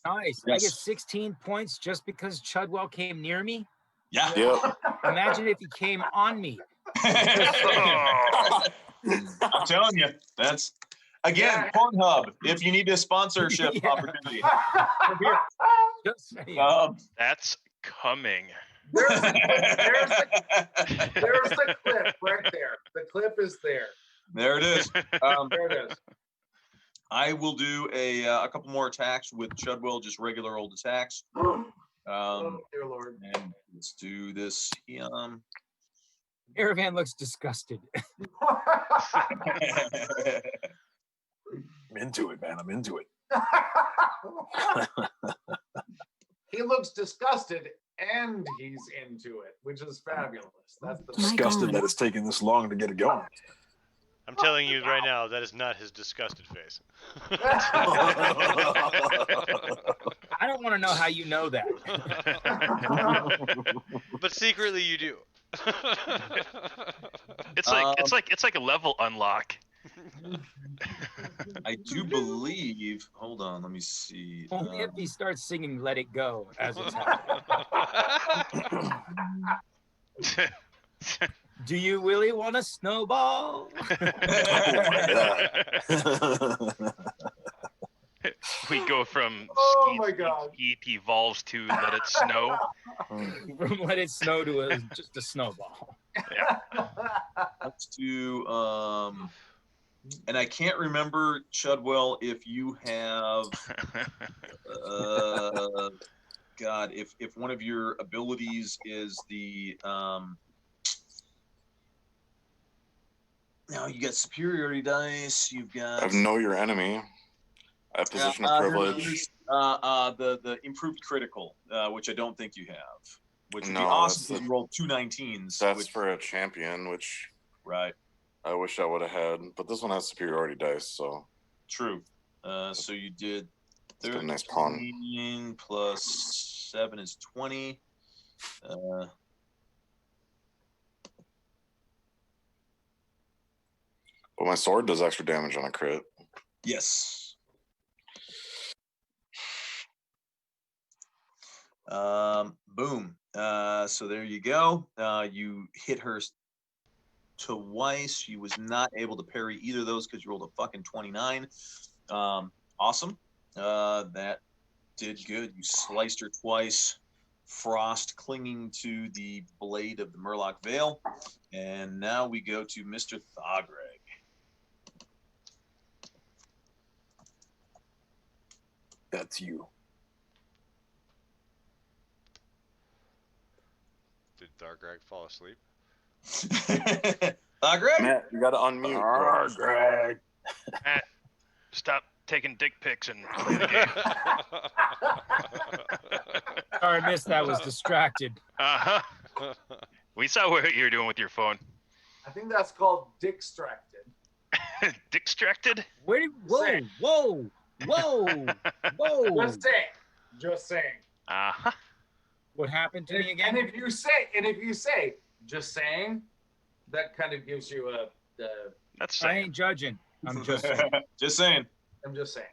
Speaker 6: Nice.
Speaker 2: Yes.
Speaker 6: I get 16 points just because Chudwell came near me.
Speaker 2: Yeah.
Speaker 1: Yep.
Speaker 6: Imagine if he came on me.
Speaker 2: I'm telling you, that's again Pornhub. If you need a sponsorship
Speaker 6: Yeah.
Speaker 2: opportunity,
Speaker 6: Just saying.
Speaker 4: That's coming.
Speaker 3: There's the clip right there. The clip is there.
Speaker 2: There it is.
Speaker 3: There it is.
Speaker 2: I will do a couple more attacks with Chudwell, just regular old attacks.
Speaker 3: Oh dear Lord.
Speaker 2: And let's do this.
Speaker 6: Caravan looks disgusted.
Speaker 5: I'm into it, man. I'm into it.
Speaker 3: He looks disgusted and he's into it, which is fabulous. That's the
Speaker 7: My
Speaker 5: Disgusted
Speaker 7: God.
Speaker 5: that it's taking this long to get it going.
Speaker 8: I'm telling you right now, that is not his disgusted face.
Speaker 6: I don't want to know how you know that.
Speaker 8: But secretly you do.
Speaker 4: It's like a level unlock.
Speaker 2: I do believe. Hold on, let me see.
Speaker 6: Only if he starts singing "Let It Go" as it's happening. Do you really want a snowball?
Speaker 4: We go from
Speaker 3: Oh my God.
Speaker 4: Skeet evolves to Let It Snow.
Speaker 6: From "Let It Snow" to just a snowball.
Speaker 2: Let's do. And I can't remember, Chudwell, if you have. God, if one of your abilities is the. Now you got superiority dice. You've got.
Speaker 1: I have know your enemy. I have position of privilege.
Speaker 2: The improved critical, which I don't think you have. Which would be
Speaker 1: No,
Speaker 2: awesome
Speaker 1: that's
Speaker 2: if you rolled 2 19s.
Speaker 1: That's
Speaker 2: which,
Speaker 1: for a champion, which
Speaker 2: right.
Speaker 1: I wish I would have had. But this one has superiority dice, so
Speaker 2: True. So you did
Speaker 1: it's got a
Speaker 2: 13
Speaker 1: nice pawn.
Speaker 2: plus 7 is 20.
Speaker 1: But my sword does extra damage on a crit.
Speaker 2: Yes. Boom. So there you go. You hit her twice. She was not able to parry either of those because you rolled a fucking 29. Awesome. That did good. You sliced her twice. Frost clinging to the blade of the Murloc Veil. And now we go to Mr. Thagreg.
Speaker 5: That's you.
Speaker 8: Did Thagreg fall asleep?
Speaker 2: Thagreg?
Speaker 1: Matt, you got to unmute.
Speaker 5: Greg.
Speaker 4: Matt, stop taking dick pics and play the game.
Speaker 6: Sorry, I missed that. I was distracted.
Speaker 4: Uh-huh. We saw what you were doing with your phone.
Speaker 3: I think that's called distracted.
Speaker 4: Distracted?
Speaker 6: Whoa.
Speaker 3: Just saying.
Speaker 4: Uh-huh.
Speaker 6: What happened to me again?
Speaker 3: And if you say, just saying, that kind of gives you a.
Speaker 4: That's
Speaker 6: I
Speaker 4: saying.
Speaker 6: ain't judging. I'm just saying.
Speaker 2: Just saying.
Speaker 3: I'm just saying.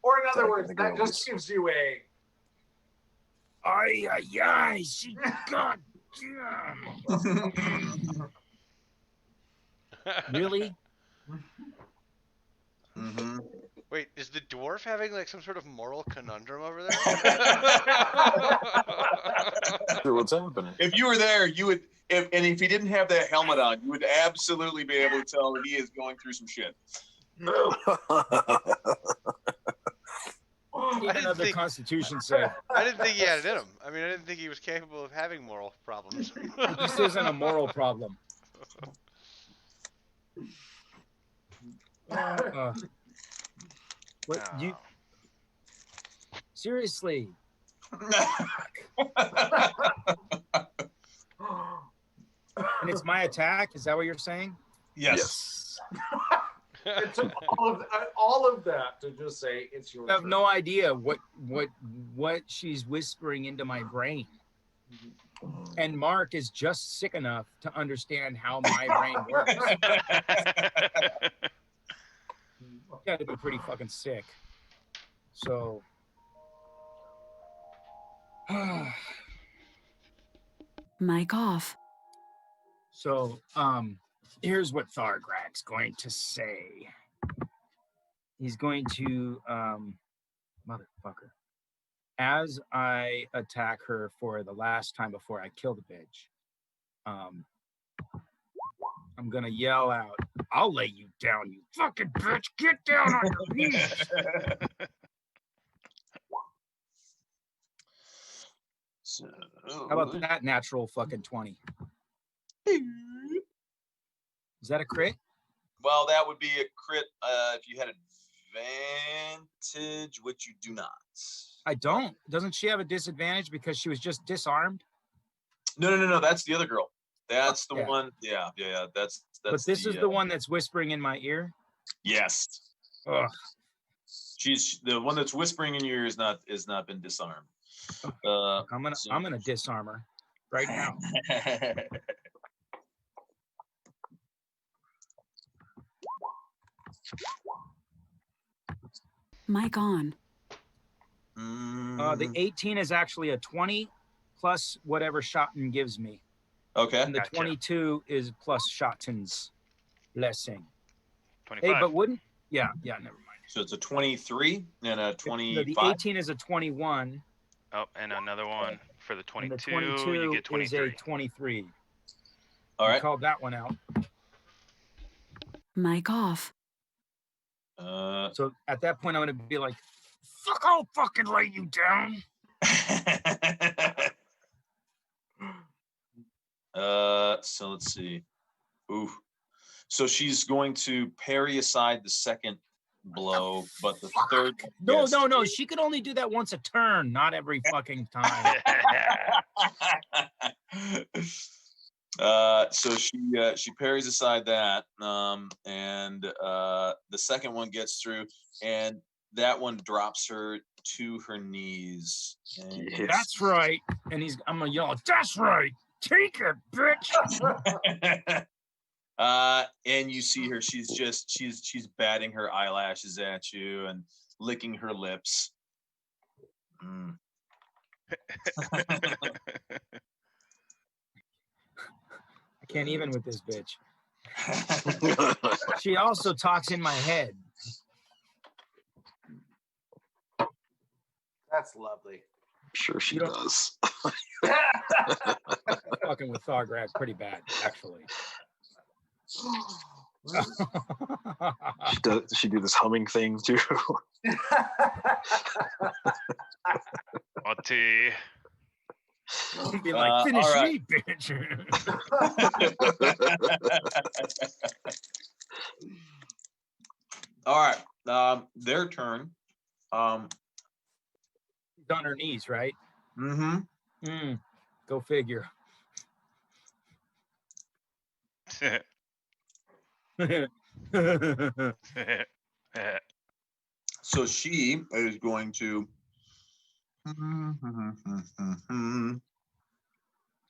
Speaker 3: Or in other
Speaker 5: Sorry,
Speaker 3: words,
Speaker 5: the
Speaker 3: that
Speaker 5: girls.
Speaker 3: just gives you a.
Speaker 6: Ay, she got Really?
Speaker 2: Mm-hmm.
Speaker 8: Wait, is the dwarf having like some sort of moral conundrum over there?
Speaker 5: Sure, what's happening?
Speaker 2: If you were there, you would. If he didn't have that helmet on, you would absolutely be able to tell that he is going through some shit.
Speaker 6: Need another Constitution save.
Speaker 8: I didn't think he had it in him. I mean, I didn't think he was capable of having moral problems.
Speaker 6: This isn't a moral problem. What you? Seriously? And it's my attack. Is that what you're saying?
Speaker 2: Yes.
Speaker 3: It took all of that to just say it's your
Speaker 6: I have
Speaker 3: turn.
Speaker 6: no idea what she's whispering into my brain. And Mark is just sick enough to understand how my brain works. Got to be pretty fucking sick. So,
Speaker 7: Mic off.
Speaker 6: so here's what Thargrak's going to say. He's going to motherfucker. As I attack her for the last time before I kill the bitch, I'm gonna yell out, "I'll lay you down, you fucking bitch! Get down on your knees!"
Speaker 2: So,
Speaker 6: How about that natural fucking 20? Is that a crit?
Speaker 2: well, that would be a crit if you had advantage, which you do not.
Speaker 6: I don't. Doesn't she have a disadvantage because she was just disarmed?
Speaker 2: No. That's the other girl. That's the
Speaker 6: Yeah.
Speaker 2: one. Yeah. That's.
Speaker 6: But this is the one that's whispering in my ear.
Speaker 2: Yes.
Speaker 6: Ugh.
Speaker 2: She's the one that's whispering in your ear is not been disarmed.
Speaker 6: I'm gonna disarm her right now.
Speaker 7: Mic on.
Speaker 6: The 18 is actually a 20 plus whatever Schotten gives me.
Speaker 2: Okay.
Speaker 6: And the
Speaker 4: Gotcha.
Speaker 6: 22 is plus Schotten's blessing.
Speaker 4: 25.
Speaker 6: Hey, but wouldn't... Yeah, never mind.
Speaker 2: So it's a 23 and a 25.
Speaker 6: The 18 is a 21.
Speaker 4: Oh, and another one for the
Speaker 6: And
Speaker 4: 22.
Speaker 6: the 22
Speaker 4: You get
Speaker 6: is
Speaker 4: 23.
Speaker 6: a 23.
Speaker 2: All
Speaker 6: I
Speaker 2: right.
Speaker 6: called that one out.
Speaker 7: Mic off.
Speaker 6: So at that point, I'm going to be like, fuck, I'll fucking lay you down.
Speaker 2: So let's see. Ooh. So she's going to parry aside the second blow, but the third.
Speaker 6: No. She could only do that once a turn, not every fucking time.
Speaker 2: So she parries aside that, and the second one gets through, and that one drops her to her knees. And
Speaker 6: That's right. And I'm gonna yell, that's right. Take it, bitch.
Speaker 2: And you see her. She's batting her eyelashes at you and licking her lips. Mm.
Speaker 6: I can't even with this bitch. She also talks in my head.
Speaker 3: That's lovely.
Speaker 5: Sure she
Speaker 6: You don't-
Speaker 5: does.
Speaker 6: Fucking with Thargrak pretty bad, actually.
Speaker 5: Does she do this humming thing too?
Speaker 4: Oti.
Speaker 6: Be like, finish
Speaker 2: all right.
Speaker 6: me, bitch.
Speaker 2: All right. Their turn.
Speaker 6: She's on her knees, right?
Speaker 2: Mm-hmm.
Speaker 6: Go figure.
Speaker 2: So she is going to.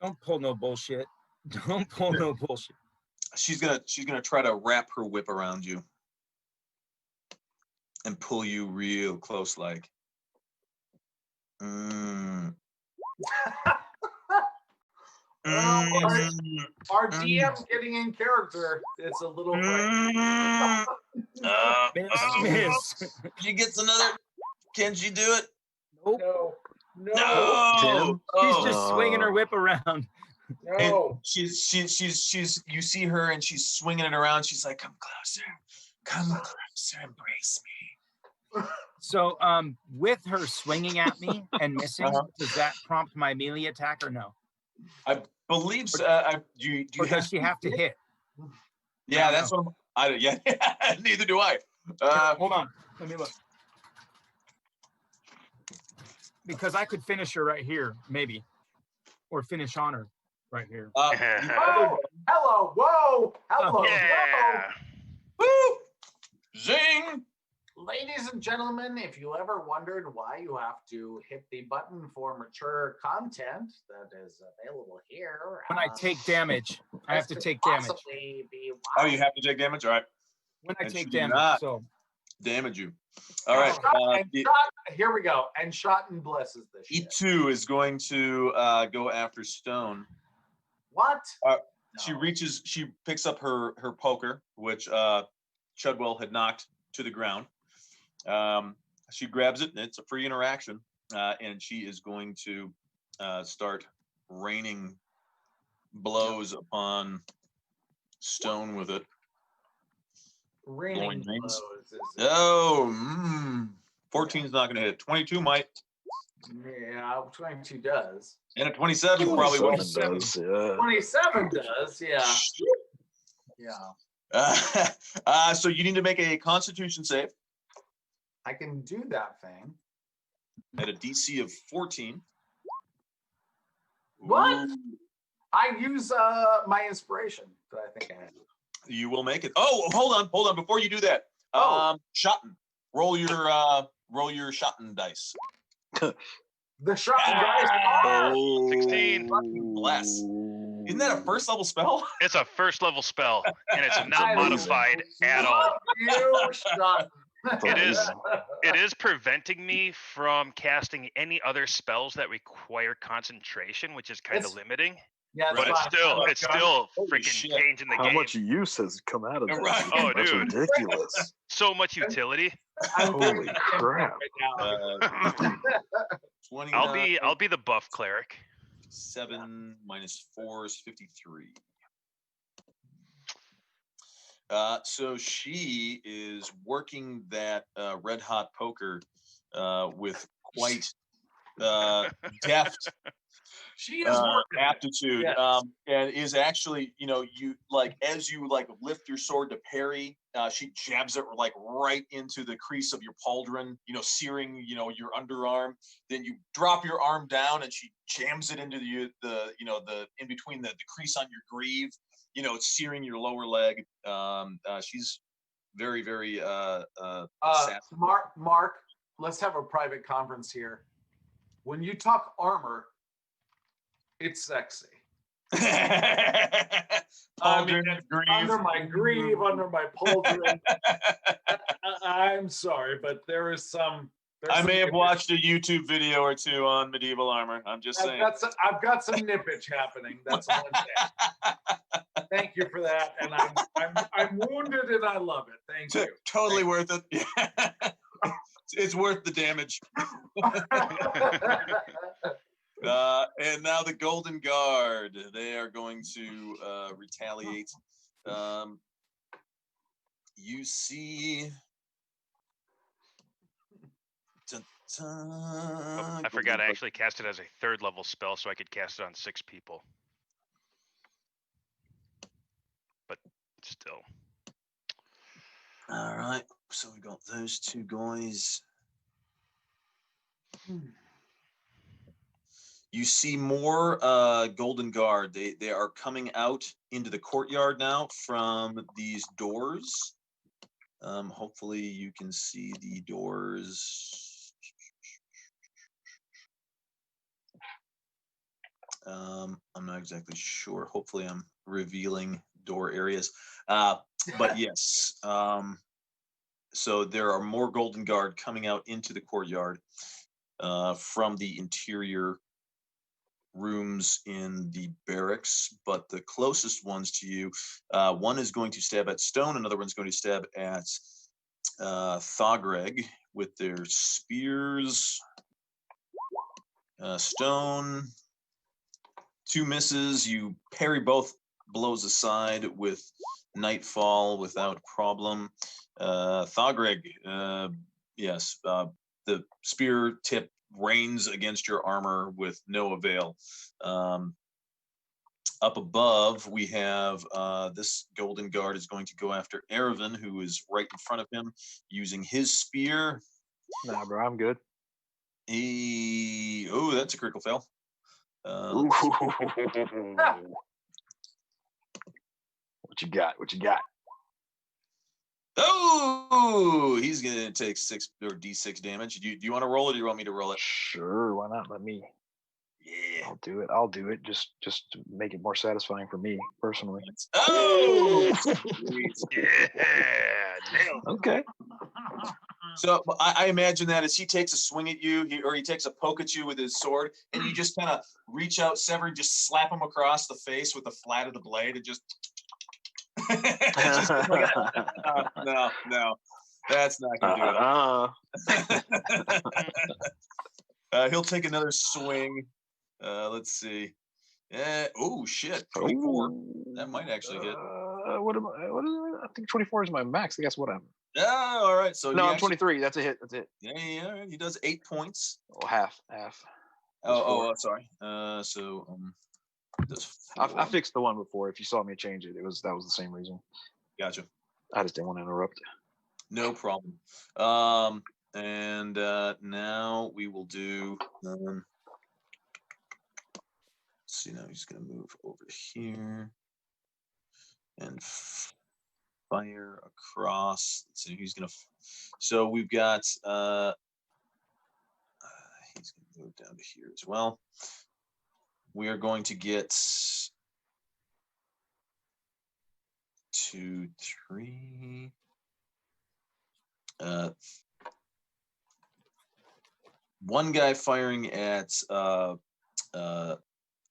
Speaker 6: Don't pull no bullshit. Don't pull no bullshit.
Speaker 2: She's gonna try to wrap her whip around you and pull you real close, like.
Speaker 3: Our DM getting in character. It's a little
Speaker 6: Miss.
Speaker 2: She gets another. Can she do it?
Speaker 6: Nope.
Speaker 2: No.
Speaker 6: She's just swinging her whip around.
Speaker 2: And she's you see her and she's swinging it around. She's like, come closer, embrace me.
Speaker 6: So, with her swinging at me and missing, does that prompt my melee attack or no?
Speaker 2: I believe so. Do you
Speaker 6: Or does she have to hit?
Speaker 2: Yeah, that's what Yeah, neither do I.
Speaker 6: Hold on. Let me look. Because I could finish her right here, maybe. Or finish on her right here.
Speaker 3: Oh, hello, whoa, hello,
Speaker 4: Yeah.
Speaker 2: Woo! Zing!
Speaker 3: Ladies and gentlemen, if you ever wondered why you have to hit the button for mature content that is available here.
Speaker 6: When I take damage, I have to take damage.
Speaker 2: Oh, you have to take damage? All right.
Speaker 6: When I
Speaker 2: And
Speaker 6: take
Speaker 2: she did
Speaker 6: damage,
Speaker 2: not
Speaker 6: so.
Speaker 2: damage you. All right.
Speaker 3: Here we go. And shot and blesses this shit.
Speaker 2: E2 is going to go after Stone.
Speaker 3: What?
Speaker 2: She picks up her poker, which Chudwell had knocked to the ground. She grabs it, and it's a free interaction, and she is going to start raining blows upon Stone with it.
Speaker 3: Raining blows.
Speaker 2: 14's not going to hit. 22 might.
Speaker 3: Yeah, 22 does.
Speaker 2: And a 27 probably would.
Speaker 5: 27 does, yeah.
Speaker 3: 27 does, yeah.
Speaker 2: Yeah. So you need to make a Constitution save.
Speaker 3: I can do that thing.
Speaker 2: At a DC of 14.
Speaker 3: What?
Speaker 2: Ooh.
Speaker 3: I use my inspiration that I think I have.
Speaker 2: You will make it. Oh, hold on. Before you do that, Shotten, roll your Shotten dice.
Speaker 3: The shot dice.
Speaker 4: 16.
Speaker 2: Bless. Isn't that a first level spell?
Speaker 4: It's a first level spell, and it's not modified at all.
Speaker 3: You shot.
Speaker 4: It is preventing me from casting any other spells that require concentration, which is kind of limiting.
Speaker 3: Yeah,
Speaker 4: but it's still freaking changing the game.
Speaker 5: How much use has come out of that?
Speaker 2: Right.
Speaker 4: Oh,
Speaker 5: That's
Speaker 4: dude.
Speaker 5: ridiculous.
Speaker 4: So much utility.
Speaker 5: Holy crap.
Speaker 2: 20.
Speaker 4: I'll be the buff cleric.
Speaker 2: 7 minus 4 is 53. So she is working that red hot poker with quite deft
Speaker 3: she is
Speaker 2: aptitude,
Speaker 3: yes.
Speaker 2: And is actually, you as you lift your sword to parry, she jabs it right into the crease of your pauldron, searing your underarm. Then you drop your arm down, and she jams it into the in between the crease on your greave. It's searing your lower leg. She's very, very
Speaker 3: Mark, let's have a private conference here. When you talk armor, it's sexy.
Speaker 2: Under
Speaker 3: my greave, under my pauldron. I'm sorry, but there is some.
Speaker 2: I may have watched a YouTube video or two on medieval armor. I'm just saying.
Speaker 3: I've got some nippage happening. That's all I'm saying. Thank you for that, and I'm wounded and I love it. Thank you.
Speaker 2: Totally worth it. It's worth the damage. And now the Golden Guard. They are going to retaliate. You see.
Speaker 4: Oh, I forgot I actually cast it as a 3rd level spell, so I could cast it on 6 people. But still.
Speaker 2: All right. So we got those 2 guys. You see more Golden Guard. They are coming out into the courtyard now from these doors. Hopefully you can see the doors. I'm not exactly sure. Hopefully I'm revealing door areas. But yes. So there are more Golden Guard coming out into the courtyard from the interior rooms in the barracks, but the closest ones to you, one is going to stab at Stone, another one's going to stab at Thagreg with their spears. Stone, 2 misses. You parry both blows aside with Nightfall without problem. Thagreg, yes, the spear tip rains against your armor with no avail. Up above, we have this Golden Guard is going to go after Erevan, who is right in front of him, using his spear.
Speaker 5: Nah, bro, I'm good.
Speaker 2: Oh, that's a critical fail.
Speaker 5: What you got? What you got?
Speaker 2: Oh, he's gonna take 6 or D6 damage. Do you want to roll it, or do you want me to roll it?
Speaker 5: Sure, why not? Let me.
Speaker 2: Yeah.
Speaker 5: I'll do it. Just to make it more satisfying for me personally.
Speaker 2: Oh,
Speaker 4: Yeah, nailed it.
Speaker 5: Okay.
Speaker 2: so I imagine that as he takes a swing at you, he takes a poke at you with his sword, and you just kind of reach out, sever, and just slap him across the face with the flat of the blade, and just. Just no, that's not gonna do it. He'll take another swing. Let's see. Oh shit, 24. That might actually hit.
Speaker 5: What am I? What is it? I think 24 is my max. I guess whatever.
Speaker 2: Yeah, all right. So
Speaker 5: no, I'm 23. That's a hit. That's it.
Speaker 2: Yeah. All right. He does 8 points.
Speaker 5: Oh, half.
Speaker 2: Sorry.
Speaker 5: I fixed the one before. If you saw me change it, that was the same reason.
Speaker 2: Gotcha.
Speaker 5: I just didn't want to interrupt.
Speaker 2: No problem. And now we will do. Let's see. Now he's going to move over here and fire across. Let's see. He's going to. So we've got. He's going to move down to here as well. We are going to get 2, 3. One guy firing at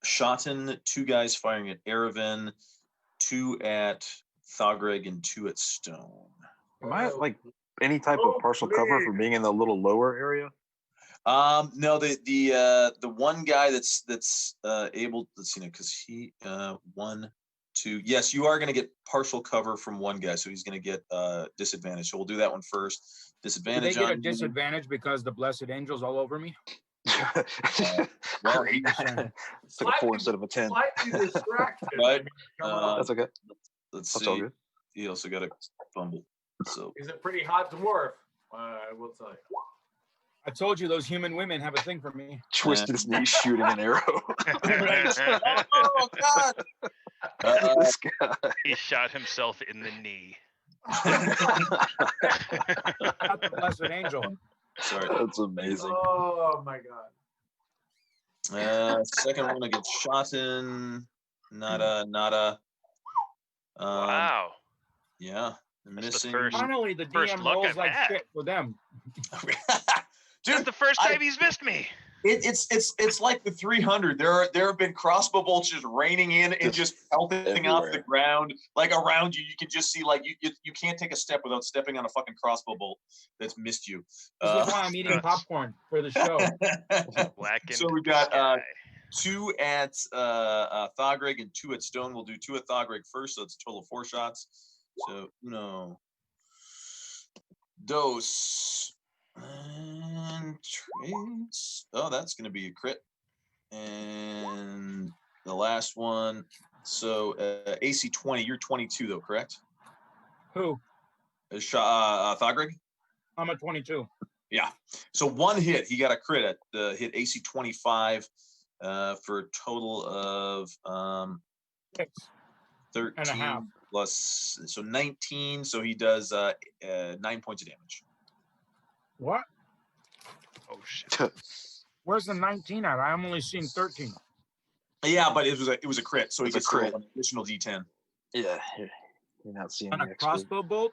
Speaker 2: Shotten, 2 guys firing at Erevan, 2 at Thagreg, and 2 at Stone.
Speaker 5: Am I like any type of partial cover for being in the little lower area?
Speaker 2: No, the one guy that's able, let's see, because he 1, 2. Yes, you are going to get partial cover from one guy, so he's going to get disadvantage. So we'll do that one first. Disadvantage.
Speaker 6: Do they get a disadvantage because the blessed angel's all over me?
Speaker 5: Great. It's like a 4 instead of a 10.
Speaker 3: Slightly distracted.
Speaker 2: Right.
Speaker 5: That's okay.
Speaker 2: Let's
Speaker 5: That's
Speaker 2: see.
Speaker 5: all good.
Speaker 2: He also got a fumble. So
Speaker 3: He's a pretty hot dwarf. I will tell you.
Speaker 6: I told you those human women have a thing for me.
Speaker 5: Twisted his knee, shooting an arrow.
Speaker 2: oh God!
Speaker 5: This guy.
Speaker 4: He shot himself in the knee.
Speaker 6: Not the blessed angel.
Speaker 2: Sorry.
Speaker 5: That's amazing.
Speaker 3: Oh my God.
Speaker 2: Second one against Shotten. Nada.
Speaker 4: Wow.
Speaker 2: Yeah.
Speaker 4: That's
Speaker 2: Missing.
Speaker 4: the first.
Speaker 6: Finally, the
Speaker 4: First
Speaker 6: DM
Speaker 4: look
Speaker 6: rolls
Speaker 4: I've
Speaker 6: like
Speaker 4: had.
Speaker 6: shit for them.
Speaker 4: Dude,
Speaker 2: Dude,
Speaker 4: the first time he's missed me.
Speaker 2: It's like the 300. There have been crossbow bolts just raining in and just pelting off the ground, like around you. You can just see, like, you can't take a step without stepping on a fucking crossbow bolt that's missed you.
Speaker 6: This is why I'm eating popcorn for the show.
Speaker 4: Blackened
Speaker 2: So we've got
Speaker 4: sky.
Speaker 2: 2 at Thagreg and 2 at Stone. We'll do 2 at Thagreg first, so it's a total of 4 shots. So dos. And trace. Oh, that's going to be a crit. And the last one. So AC 20. You're 22 though, correct?
Speaker 6: Who?
Speaker 2: Thagreg?
Speaker 6: I'm at 22.
Speaker 2: Yeah. So 1 hit. He got a crit at hit AC 25 for a total of
Speaker 6: 6
Speaker 2: 13
Speaker 6: and a half.
Speaker 2: plus, so 19. So he does 9 points of damage.
Speaker 6: What?
Speaker 4: Oh shit.
Speaker 6: Where's the 19 at? I'm only seeing 13.
Speaker 2: Yeah, but it was a crit, so he
Speaker 5: It's a
Speaker 2: gets
Speaker 5: crit.
Speaker 2: an additional D10.
Speaker 5: Yeah, you're not seeing
Speaker 6: On
Speaker 5: the
Speaker 6: a
Speaker 5: XP.
Speaker 6: crossbow bolt?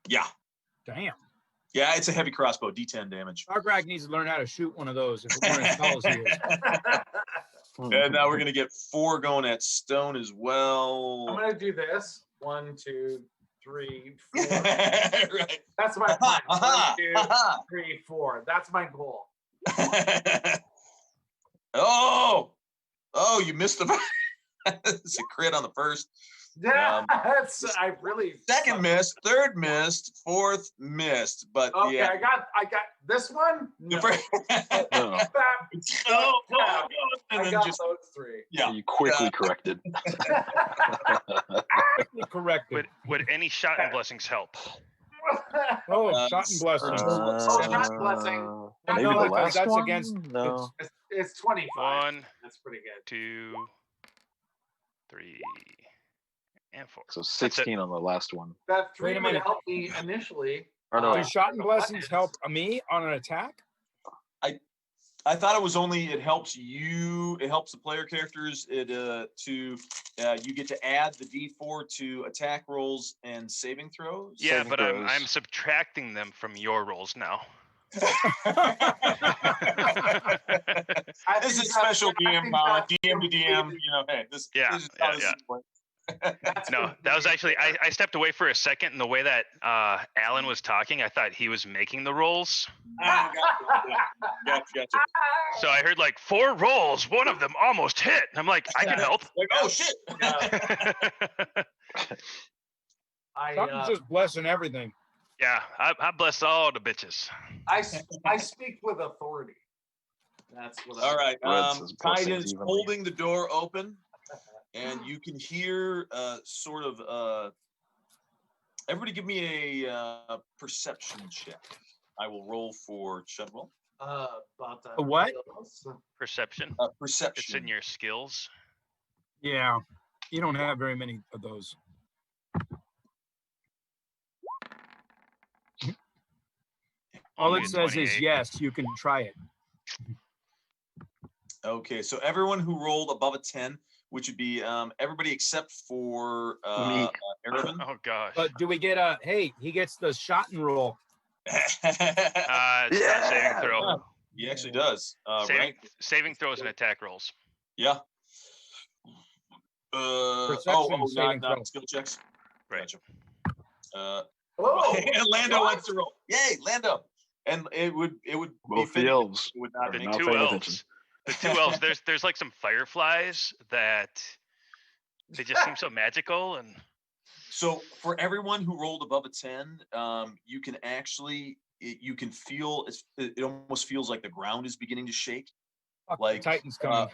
Speaker 2: Yeah,
Speaker 6: Damn.
Speaker 2: yeah, it's a heavy crossbow, D10 damage.
Speaker 6: Carrack needs to learn how to shoot one of those if it weren't as tall as he is.
Speaker 2: And now we're gonna get 4 going at Stone as
Speaker 3: I'm
Speaker 2: well.
Speaker 3: gonna do this. 1, 2, 3, 4.
Speaker 2: Right.
Speaker 3: That's my plan. 1, 2,
Speaker 2: Aha.
Speaker 3: 3, 4. That's my goal.
Speaker 2: Oh, you missed the. It's a crit on the first.
Speaker 3: Yeah, I really
Speaker 2: second missed, third missed, fourth missed, but
Speaker 3: okay. I got this one.
Speaker 2: the first,
Speaker 5: No,
Speaker 2: and
Speaker 3: I
Speaker 2: then
Speaker 3: got
Speaker 2: just
Speaker 3: those three.
Speaker 2: yeah.
Speaker 5: you quickly corrected.
Speaker 6: Quickly corrected.
Speaker 4: Would any shot and blessings help?
Speaker 6: Oh, shot and blessings.
Speaker 3: shot blessing.
Speaker 5: Maybe
Speaker 3: No,
Speaker 5: the
Speaker 3: because
Speaker 5: last
Speaker 6: that's
Speaker 5: one.
Speaker 6: against-
Speaker 5: No.
Speaker 3: It's 25.
Speaker 4: 1,
Speaker 3: That's pretty good.
Speaker 4: 2, 3, and 4.
Speaker 5: So
Speaker 4: That's it.
Speaker 5: 16 on the last one.
Speaker 3: That
Speaker 6: Wait
Speaker 3: 3
Speaker 6: a
Speaker 3: would
Speaker 6: minute.
Speaker 3: help me initially.
Speaker 5: Or no,
Speaker 6: Do
Speaker 5: wait.
Speaker 6: shot and blessings help me on an attack?
Speaker 2: I thought it was only it helps you. It helps the player characters. You get to add the D4 to attack rolls and saving throws.
Speaker 4: Yeah,
Speaker 5: Saving
Speaker 4: but
Speaker 5: throws.
Speaker 4: I'm subtracting them from your rolls now.
Speaker 2: This is a special DM, DM to DM. You know, hey, this.
Speaker 4: Yeah,
Speaker 2: this is
Speaker 4: yeah,
Speaker 2: how this
Speaker 4: yeah.
Speaker 2: is played.
Speaker 4: No, that was actually I stepped away for a second, and the way that Alan was talking, I thought he was making the rolls.
Speaker 2: Gotcha.
Speaker 4: So I heard like 4 rolls, one of them almost hit. And I'm like, I can help.
Speaker 2: Like, oh shit.
Speaker 6: Something's just blessing everything.
Speaker 4: Yeah, I bless all the bitches.
Speaker 3: I speak with authority. That's what.
Speaker 2: All right.
Speaker 5: Red says blessings
Speaker 2: Titan's
Speaker 5: evenly.
Speaker 2: holding the door open, and you can hear sort of. Everybody, give me a perception check. I will roll for Shudwell.
Speaker 3: About
Speaker 6: A what?
Speaker 4: Perception.
Speaker 2: Perception.
Speaker 4: It's in your skills.
Speaker 6: Yeah, you don't have very many of those. All
Speaker 4: Only
Speaker 6: it
Speaker 4: a
Speaker 6: says
Speaker 4: 28.
Speaker 6: is yes, you can try it.
Speaker 2: Okay, so everyone who rolled above a 10, which would be everybody except for
Speaker 5: Me.
Speaker 2: Aravan.
Speaker 4: Oh gosh.
Speaker 6: But do we get a, hey, he gets the shot and roll.
Speaker 4: It's not saving throw.
Speaker 2: He actually does.
Speaker 4: Saving throws and attack rolls.
Speaker 2: Yeah.
Speaker 6: Perception saving throw.
Speaker 2: Skill checks.
Speaker 4: Right.
Speaker 2: Gotcha.
Speaker 3: Oh,
Speaker 2: Lando wants to roll. Yay, Lando. And it would
Speaker 5: Both
Speaker 2: be
Speaker 5: the
Speaker 2: fitting.
Speaker 5: elves.
Speaker 2: It would not
Speaker 5: are
Speaker 2: be.
Speaker 4: The
Speaker 5: not
Speaker 4: 2
Speaker 5: paying
Speaker 4: elves.
Speaker 5: attention.
Speaker 4: The 2 elves. There's like some fireflies that they just seem so magical and.
Speaker 2: So for everyone who rolled above a 10, you can actually you can feel it almost feels like the ground is beginning to shake.
Speaker 6: Fuck,
Speaker 2: Like,
Speaker 6: the Titan's coming.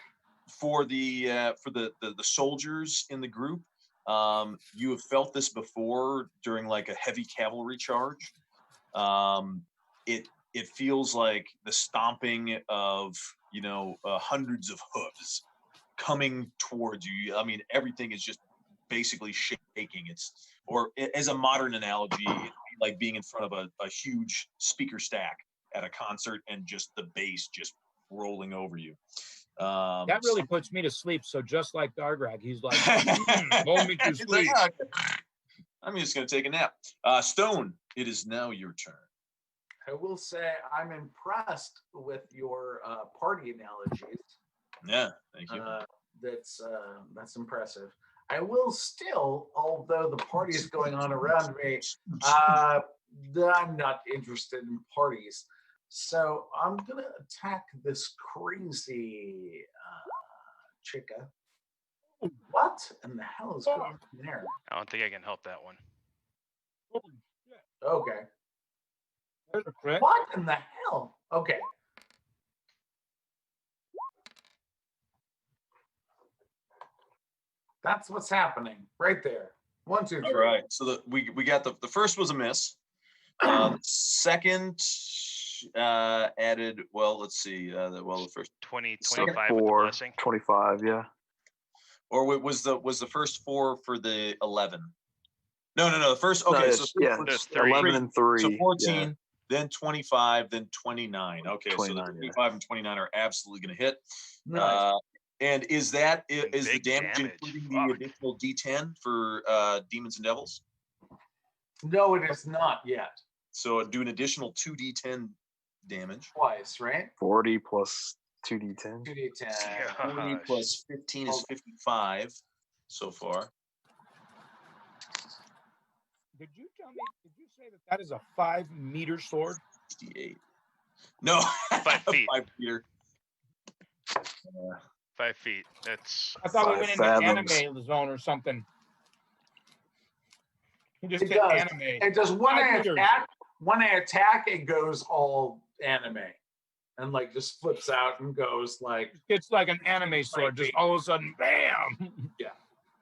Speaker 2: For the soldiers in the group, you have felt this before during like a heavy cavalry charge. It feels like the stomping of hundreds of hooves coming towards you. I mean, everything is just basically shaking. As a modern analogy, it'd be like being in front of a huge speaker stack at a concert and just the bass just rolling over you.
Speaker 6: That really puts me to sleep. So just like Dargrag, he's like, hold me to
Speaker 2: He's like,
Speaker 6: sleep.
Speaker 2: "Ah, I'm just going to take a nap." Stone, it is now your turn.
Speaker 3: I will say I'm impressed with your party analogies.
Speaker 2: Yeah, thank you.
Speaker 3: That's impressive. I will still, although the party is going on around me, I'm not interested in parties. So I'm gonna attack this crazy chica. What in the hell is going on there?
Speaker 4: I don't think I can help that one.
Speaker 3: Okay.
Speaker 6: There's a crit.
Speaker 3: What in the hell? Okay. That's what's happening right there. 1, 2, 3.
Speaker 2: All right. So we got the first was a miss. Second added. Well, let's see. The first
Speaker 4: 20,
Speaker 2: Second
Speaker 4: 25 with the
Speaker 5: 4,
Speaker 4: blessing.
Speaker 5: 25, yeah.
Speaker 2: or was the first 4 for the 11? No. The first. Okay.
Speaker 5: No,
Speaker 2: So
Speaker 5: yeah,
Speaker 4: the
Speaker 5: it's
Speaker 4: 3.
Speaker 5: 11 and 3.
Speaker 2: So 14,
Speaker 5: yeah.
Speaker 2: then 25, then 29. Okay, so
Speaker 5: 29,
Speaker 2: the
Speaker 5: yeah.
Speaker 2: 25 and 29 are absolutely going to hit.
Speaker 3: Nice.
Speaker 2: And is the
Speaker 4: Big
Speaker 2: damage
Speaker 4: damage.
Speaker 2: including
Speaker 4: Fuck.
Speaker 2: the additional D10 for demons and devils?
Speaker 3: No, it is not yet.
Speaker 2: So do an additional 2d10 damage.
Speaker 3: Twice, right?
Speaker 5: 40 plus 2d10.
Speaker 3: 2d10.
Speaker 2: 40 plus 15 is 55 so far.
Speaker 6: Did you say that is a 5-meter sword?
Speaker 2: 68. No,
Speaker 4: 5 feet.
Speaker 2: 5 meter.
Speaker 4: 5 feet. That's
Speaker 6: I thought we
Speaker 5: 5
Speaker 6: went into
Speaker 5: fathoms.
Speaker 6: anime zone or something. You just
Speaker 3: It
Speaker 6: hit
Speaker 3: does.
Speaker 6: anime.
Speaker 3: It does when I
Speaker 6: Fighters.
Speaker 3: attack, it goes all anime. And like just flips out and goes like
Speaker 6: It's like an anime sword, just all of a sudden, bam!
Speaker 3: yeah.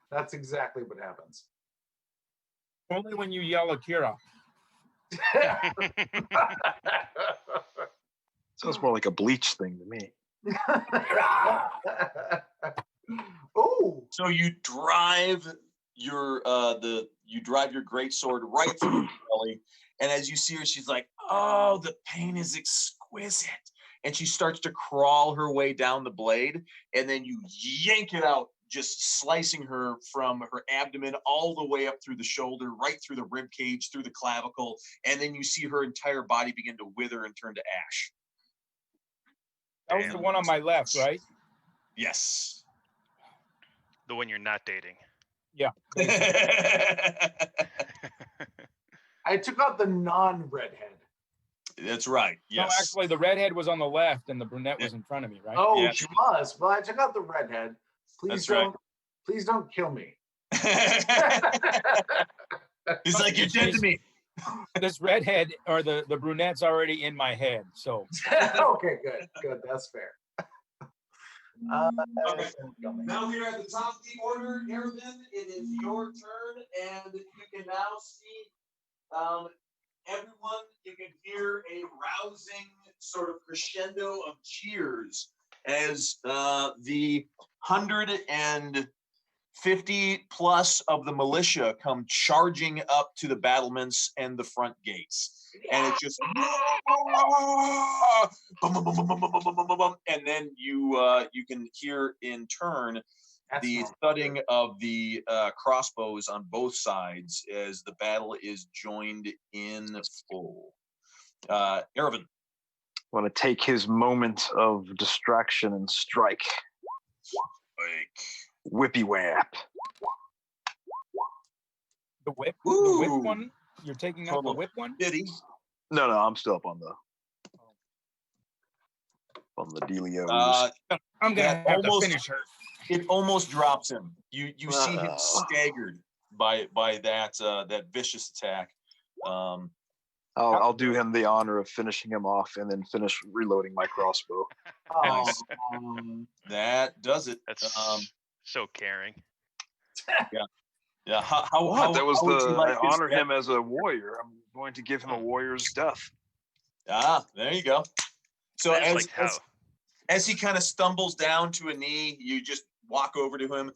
Speaker 3: That's exactly what happens.
Speaker 6: Only when you yell Akira.
Speaker 5: Sounds more like a Bleach thing to me.
Speaker 3: Oh,
Speaker 2: So you drive your great sword right through the belly, and as you see her, she's like, "Oh, the pain is exquisite," and she starts to crawl her way down the blade, and then you yank it out, just slicing her from her abdomen all the way up through the shoulder, right through the rib cage, through the clavicle, and then you see her entire body begin to wither and turn to ash.
Speaker 6: That was the one on my left, right?
Speaker 2: Yes.
Speaker 4: The one you're not dating.
Speaker 6: Yeah.
Speaker 3: I took out the non-redhead.
Speaker 2: That's right. Yes.
Speaker 6: No, actually, the redhead was on the left and the brunette was in front of me, right?
Speaker 3: Oh,
Speaker 2: Yeah.
Speaker 3: she was. Well, I took out the redhead. Please
Speaker 2: That's right.
Speaker 3: Please don't kill me.
Speaker 2: He's like, "You're dead to me."
Speaker 6: This redhead or the brunette's already in my head, so.
Speaker 3: Okay, good. That's fair.
Speaker 2: Okay. Now we are at the top of the order, Ervin. It is your turn, and you can now see everyone. You can hear a rousing sort of crescendo of cheers as the 150 plus of the militia come charging up to the battlements and the front gates. And it's just bum, bum, bum, bum, bum, bum, bum, bum, bum. And then you can hear in turn the thudding of the crossbows on both sides as the battle is joined in full. Ervin.
Speaker 5: I want to take his moment of distraction and strike. Whippy whap.
Speaker 6: The whip
Speaker 2: Ooh.
Speaker 6: one? You're taking out the whip one?
Speaker 2: Diddy.
Speaker 5: No, I'm still up on the dealios.
Speaker 6: I'm gonna have to finish her.
Speaker 2: It almost drops him. You see him staggered by that vicious attack.
Speaker 5: I'll do him the honor of finishing him off and then finish reloading my crossbow.
Speaker 2: Nice. That does it.
Speaker 4: That's so caring.
Speaker 2: Yeah. How
Speaker 5: that was
Speaker 2: would you like
Speaker 5: I honor
Speaker 2: this
Speaker 5: him as a warrior. I'm going to give him a warrior's death.
Speaker 2: There you go. So
Speaker 4: I just liked
Speaker 2: as he kind of stumbles down to a knee, you just walk over to him,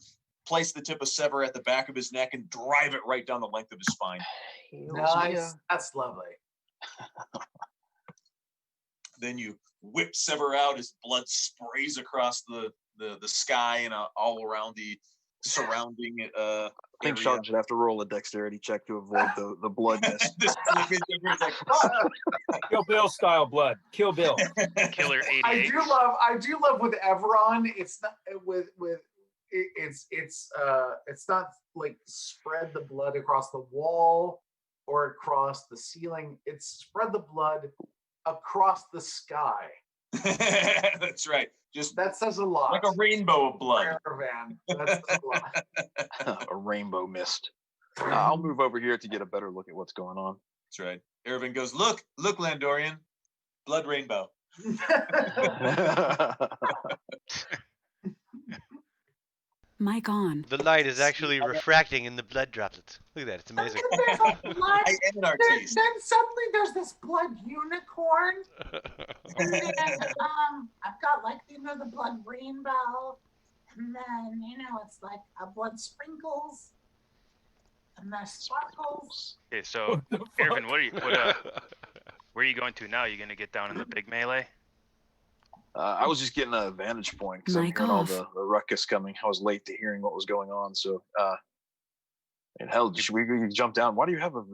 Speaker 2: place the tip of sever at the back of his neck, and drive it right down the length of his spine.
Speaker 3: Nice. That's lovely.
Speaker 2: Then you whip sever out. His blood sprays across the sky and all around the surrounding
Speaker 5: I think
Speaker 2: area.
Speaker 5: Sean should have to roll a dexterity check to avoid the blood mist.
Speaker 2: Everyone's like, "Fuck."
Speaker 6: Kill Bill style blood. Kill Bill.
Speaker 4: Killer 88.
Speaker 3: I do love with Everon. It's not it's not like spread the blood across the wall or across the ceiling. It's spread the blood across the sky.
Speaker 2: That's right.
Speaker 3: That says a lot.
Speaker 2: Like a rainbow of blood.
Speaker 3: Caravan. That says a lot.
Speaker 5: A rainbow mist. I'll move over here to get a better look at what's going on.
Speaker 2: That's right. Ervin goes, look, Landorian, blood rainbow.
Speaker 7: Mic on.
Speaker 8: The light is actually refracting in the blood droplets. Look at that. It's amazing.
Speaker 3: There's a blood.
Speaker 2: I am an artiste.
Speaker 3: Then suddenly there's this blood unicorn. And then I've got like the blood rainbow, and then it's like blood sprinkles, and the sparkles.
Speaker 4: Okay, so Ervin, where are you going to now? You gonna get down in the big melee?
Speaker 5: I was just getting a vantage point because I'm
Speaker 7: Mic
Speaker 5: hearing all
Speaker 7: off.
Speaker 5: the ruckus coming. I was late to hearing what was going on. So, and hell, should we jump down? Why do you have what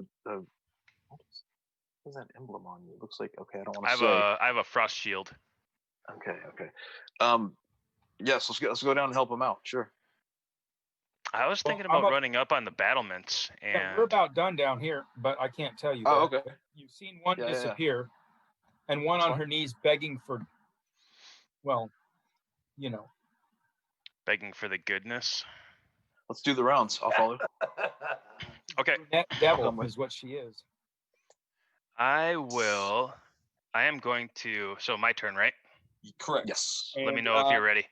Speaker 5: is that emblem on you? It looks like, okay, I don't want to say.
Speaker 4: I have a frost shield.
Speaker 5: Okay. Yes, let's go down and help him out. Sure.
Speaker 4: I was thinking
Speaker 6: I'm
Speaker 4: about
Speaker 6: up-
Speaker 4: running up on the battlements and
Speaker 6: We're about done down here, but I can't tell you.
Speaker 5: Oh,
Speaker 6: that.
Speaker 5: okay.
Speaker 6: You've seen one
Speaker 5: Yeah.
Speaker 6: disappear, and one
Speaker 5: That's
Speaker 6: on
Speaker 5: fine.
Speaker 6: her knees begging for,
Speaker 4: begging for the goodness.
Speaker 5: Let's do the rounds. I'll follow.
Speaker 4: Okay.
Speaker 6: That devil is what she is.
Speaker 4: I am going to. So my turn, right?
Speaker 2: Correct.
Speaker 5: Yes.
Speaker 4: Let me
Speaker 2: And,
Speaker 4: know if you're ready.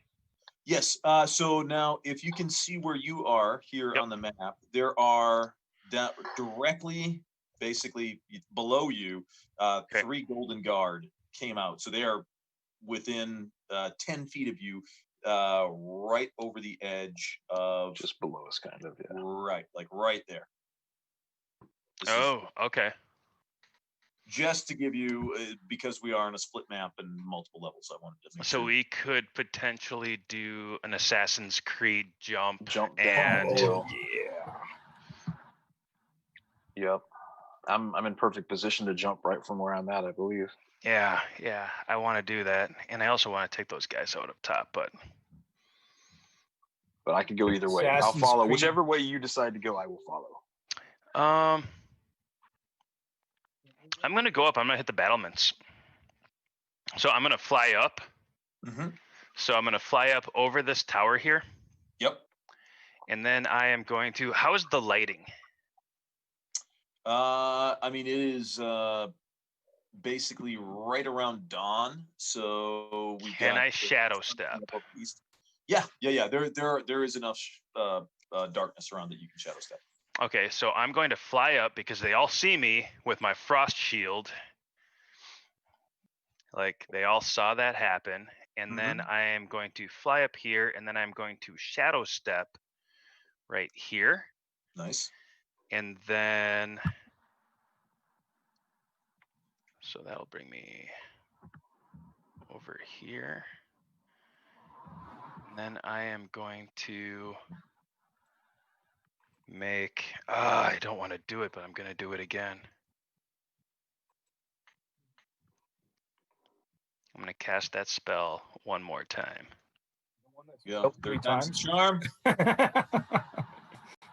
Speaker 2: Yes. So now, if you can see where you are here on the map, there are directly, basically below you, 3 Golden Guard came out. So they are within 10 feet of you, right over the edge of.
Speaker 5: Just below us, kind of. Yeah.
Speaker 2: Right, like right there. This
Speaker 4: Oh, okay.
Speaker 2: Just to give you, because we are on a split map and multiple levels, I wanted to make
Speaker 4: So
Speaker 2: sure.
Speaker 4: we could potentially do an Assassin's Creed jump
Speaker 5: Jump
Speaker 4: and
Speaker 5: down the hill.
Speaker 6: Yeah.
Speaker 5: Yep. I'm in perfect position to jump right from where I'm at, I believe.
Speaker 4: yeah, I want to do that, and I also want to take those guys out up top. But
Speaker 5: I could go either way. I'll
Speaker 6: Assassin's
Speaker 5: follow
Speaker 6: Creed.
Speaker 5: whichever way you decide to go. I will follow.
Speaker 4: I'm gonna go up. I'm gonna hit the battlements. So I'm gonna fly up.
Speaker 2: Mm-hmm.
Speaker 4: So I'm gonna fly up over this tower here.
Speaker 2: Yep.
Speaker 4: And then I am going to. How is the lighting?
Speaker 2: I mean, it is basically right around dawn. So we
Speaker 4: Can I shadow step?
Speaker 2: Yeah. There is enough darkness around that you can shadow step.
Speaker 4: Okay, so I'm going to fly up because they all see me with my frost shield. Like they all saw that happen. And then I am going to fly up here, and then I'm going to shadow step right here.
Speaker 2: Nice.
Speaker 4: And then, so that'll bring me over here. And then I am going to make, I don't want to do it, but I'm going to do it again. I'm going to cast that spell one more time.
Speaker 2: Yeah, 3 times charm.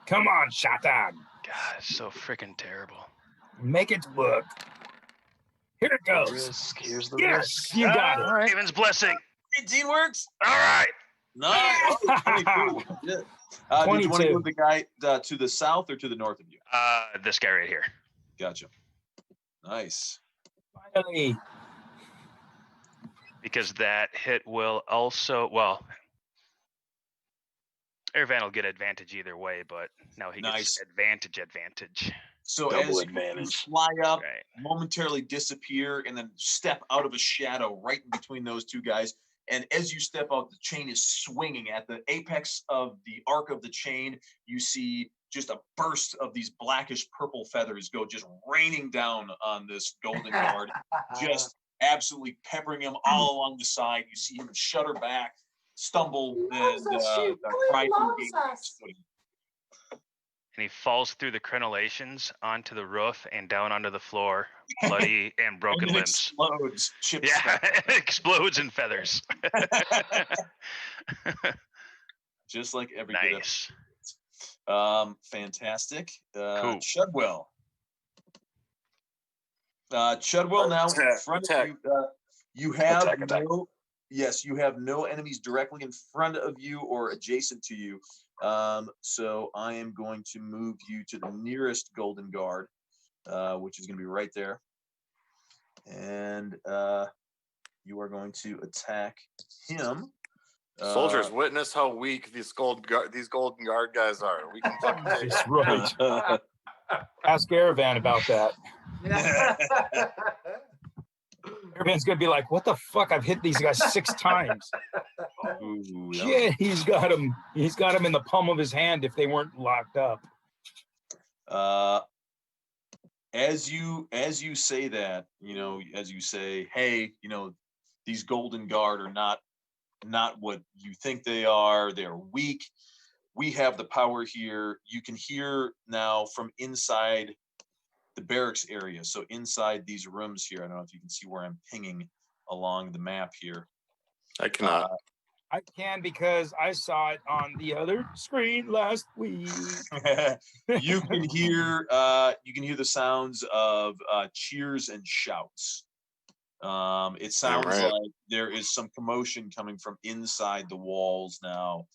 Speaker 6: Come on, Shatan.
Speaker 4: God, it's so freaking terrible.
Speaker 6: Make it work. Here it goes.
Speaker 5: Risk. Here's the
Speaker 6: Yes,
Speaker 5: risk.
Speaker 6: you got it.
Speaker 4: Raven's blessing.
Speaker 2: 18 works.
Speaker 4: All right.
Speaker 2: Nice. Oh, 22. Did you want to move the guy to the south or to the north of you?
Speaker 4: This guy right here.
Speaker 2: Gotcha. Nice.
Speaker 6: Finally.
Speaker 4: Because that hit will also, well, Irvan will get advantage either way, but now he gets advantage.
Speaker 2: So
Speaker 5: Double
Speaker 2: as
Speaker 5: advantage.
Speaker 2: you fly up,
Speaker 4: Right.
Speaker 2: momentarily disappear, and then step out of a shadow right in between those 2 guys. And as you step out, the chain is swinging. At the apex of the arc of the chain, you see just a burst of these blackish purple feathers go just raining down on this Golden Guard, just absolutely peppering him all along the side. You see him shudder back, stumble, and cry for his footing.
Speaker 4: And he falls through the crenellations onto the roof and down onto the floor, bloody and broken
Speaker 2: and
Speaker 4: limbs.
Speaker 2: Explodes. Chips.
Speaker 4: Yeah, it explodes in feathers.
Speaker 2: Just like every
Speaker 4: nice.
Speaker 2: Good fantastic.
Speaker 4: Cool.
Speaker 2: Chudwell. Chudwell, now in front of you. You have you have no enemies directly in front of you or adjacent to you. So I am going to move you to the nearest Golden Guard, which is going to be right there. And you are going to attack him.
Speaker 1: Soldiers, witness how weak these Golden Guard guys are. We can fucking take
Speaker 6: That's right. Ask Aravan about that. Aravan's gonna be like, "What the fuck? I've hit these guys 6 times."
Speaker 2: Ooh,
Speaker 6: Yeah, he's got him. He's got him in the palm of his hand if they weren't locked up.
Speaker 2: As you say that, as you say, hey, these Golden Guard are not what you think they are. They're weak. We have the power here. You can hear now from inside the barracks area. So inside these rooms here, I don't know if you can see where I'm pinging along the map here.
Speaker 1: I cannot.
Speaker 6: I can because I saw it on the other screen last week.
Speaker 2: You can hear the sounds of cheers and shouts. It sounds like there is some commotion coming from inside the walls now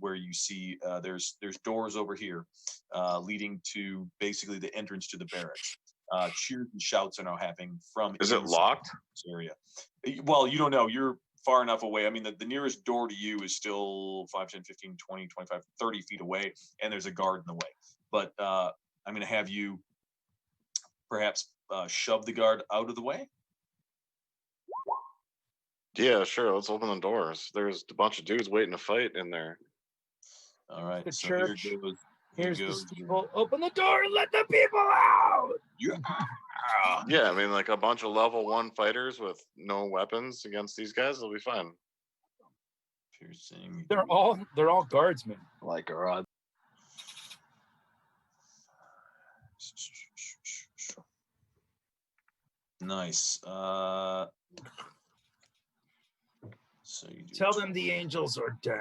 Speaker 2: where you see there's doors over here leading to basically the entrance to the barracks. Cheers and shouts are now happening from.
Speaker 1: Is it locked?
Speaker 2: This area. Well, you don't know. You're far enough away. I mean, the nearest door to you is still 5, 10, 15, 20, 25, 30 feet away, and there's a guard in the way. But I'm going to have you perhaps shove the guard out of the way.
Speaker 1: Yeah, sure. Let's open the doors. There's a bunch of dudes waiting to fight in there.
Speaker 2: All right.
Speaker 6: The
Speaker 2: so
Speaker 6: church.
Speaker 2: Here goes,
Speaker 6: Here's the steeple. Open the door and let the people out.
Speaker 1: Yeah, I mean, like a bunch of level 1 fighters with no weapons against these guys will be fine.
Speaker 2: Piercing.
Speaker 6: They're all guardsmen.
Speaker 5: Like a rod.
Speaker 2: Nice. So you do
Speaker 6: Tell them the angels are down.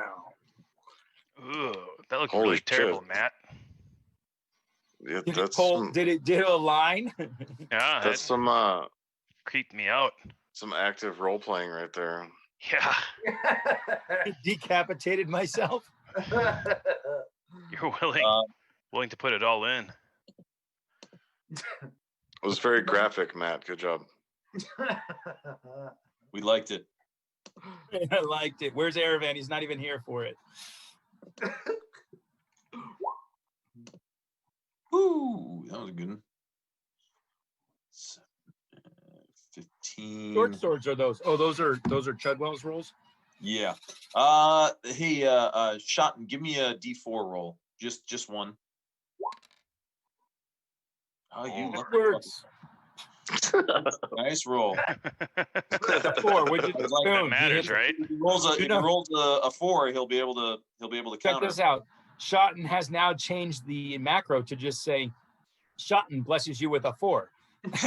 Speaker 4: Ooh, that looked
Speaker 1: Holy
Speaker 4: really terrible,
Speaker 1: shit.
Speaker 4: Matt.
Speaker 1: Yeah,
Speaker 6: Did
Speaker 1: that's
Speaker 6: it a line?
Speaker 4: Yeah,
Speaker 1: that's
Speaker 4: that
Speaker 1: some
Speaker 4: creeped me out.
Speaker 1: some active role playing right there.
Speaker 4: Yeah,
Speaker 6: Decapitated myself.
Speaker 4: you're willing to put it all in.
Speaker 1: It was very graphic, Matt. Good job.
Speaker 2: We liked it.
Speaker 6: I liked it. Where's Aravan? He's not even here for it.
Speaker 2: Woo! That was a good one. 15.
Speaker 6: Short swords are those? Oh, those are Chudwell's rolls.
Speaker 2: Yeah. Hey, Shotton, give me a D4 roll. Just one. Oh, you
Speaker 6: That
Speaker 2: look
Speaker 6: works.
Speaker 2: nice roll.
Speaker 6: 4. Would you
Speaker 4: That matters, right?
Speaker 2: If he rolls a 4, he'll be able to
Speaker 6: Check
Speaker 2: counter.
Speaker 6: this out. Shotton has now changed the macro to just say, Shotton blesses you with a 4. It's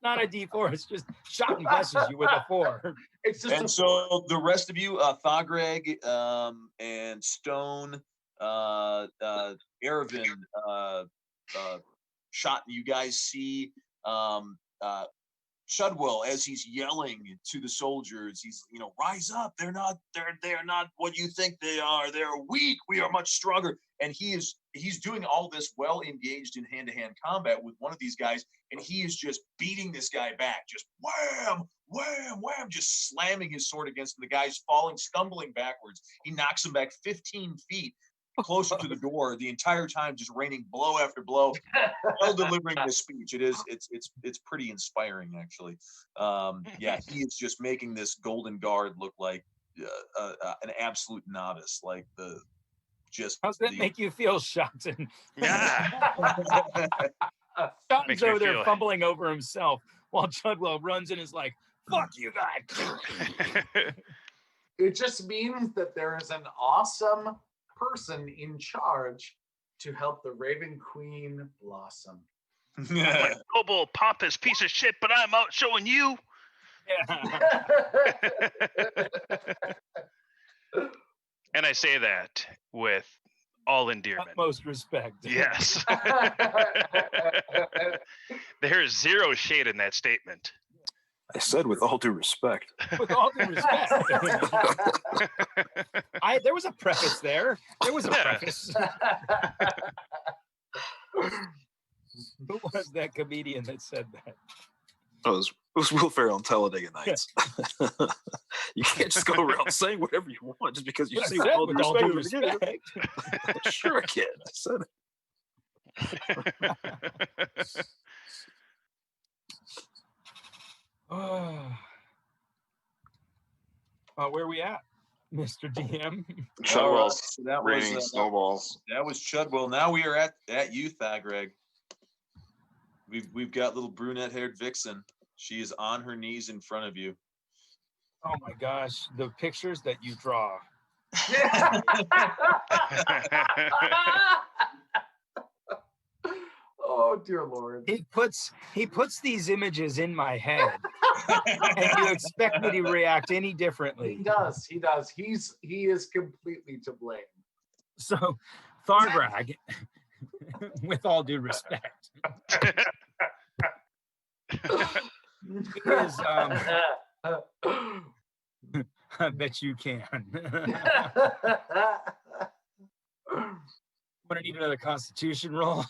Speaker 6: not a D4. It's just Shotton blesses you with a 4.
Speaker 3: It's just
Speaker 2: And so the rest of you, Thagreg, and Stone, Aravan, Shotton, you guys see Chudwell as he's yelling to the soldiers. He's, rise up. They're not what you think they are. They're weak. We are much stronger. And he's doing all this well engaged in hand-to-hand combat with one of these guys, and he is just beating this guy back, just wham, wham, wham, just slamming his sword against him. The guy's falling, stumbling backwards. He knocks him back 15 feet closer to the door, the entire time just raining blow after blow while delivering this speech. It's pretty inspiring, actually. Yeah, he is just making this Golden Guard look like an absolute novice. Like
Speaker 6: How's that make you feel, Shotton?
Speaker 4: Yeah.
Speaker 6: Shotton's
Speaker 4: Makes me
Speaker 6: over there
Speaker 4: feel-
Speaker 6: fumbling over himself while Chudwell runs in and is like, fuck you guys.
Speaker 3: It just means that there is an awesome person in charge to help the Raven Queen blossom.
Speaker 4: Like noble, pompous piece of shit, but I'm out showing you.
Speaker 6: Yeah.
Speaker 4: And I say that with all endearment.
Speaker 6: Utmost respect.
Speaker 4: Yes. There is zero shade in that statement.
Speaker 5: I said with all due respect.
Speaker 6: With all due respect. There was a preface there. There was a preface. Who was that comedian that said that?
Speaker 5: Oh, it was Will Ferrell on Talladega Nights. You can't just go around saying whatever you want just because you
Speaker 6: I
Speaker 5: say
Speaker 6: said
Speaker 5: with all due respect.
Speaker 6: respect.
Speaker 5: Sure, I can. I said it.
Speaker 6: Where are we at, Mr. DM?
Speaker 1: Chudwell's
Speaker 2: So that
Speaker 1: raining
Speaker 2: was
Speaker 1: snowballs.
Speaker 2: that was Chudwell. Now we are at you, Thagreg. We've got little brunette-haired Vixen. She is on her knees in front of you.
Speaker 6: Oh my gosh, the pictures that you draw.
Speaker 3: Oh dear Lord.
Speaker 6: He puts these images in my head, and you expect me to react any differently.
Speaker 3: He does. He is completely to blame.
Speaker 6: So, Thargrag, with all due respect, is I bet you can. Want to need another Constitution roll?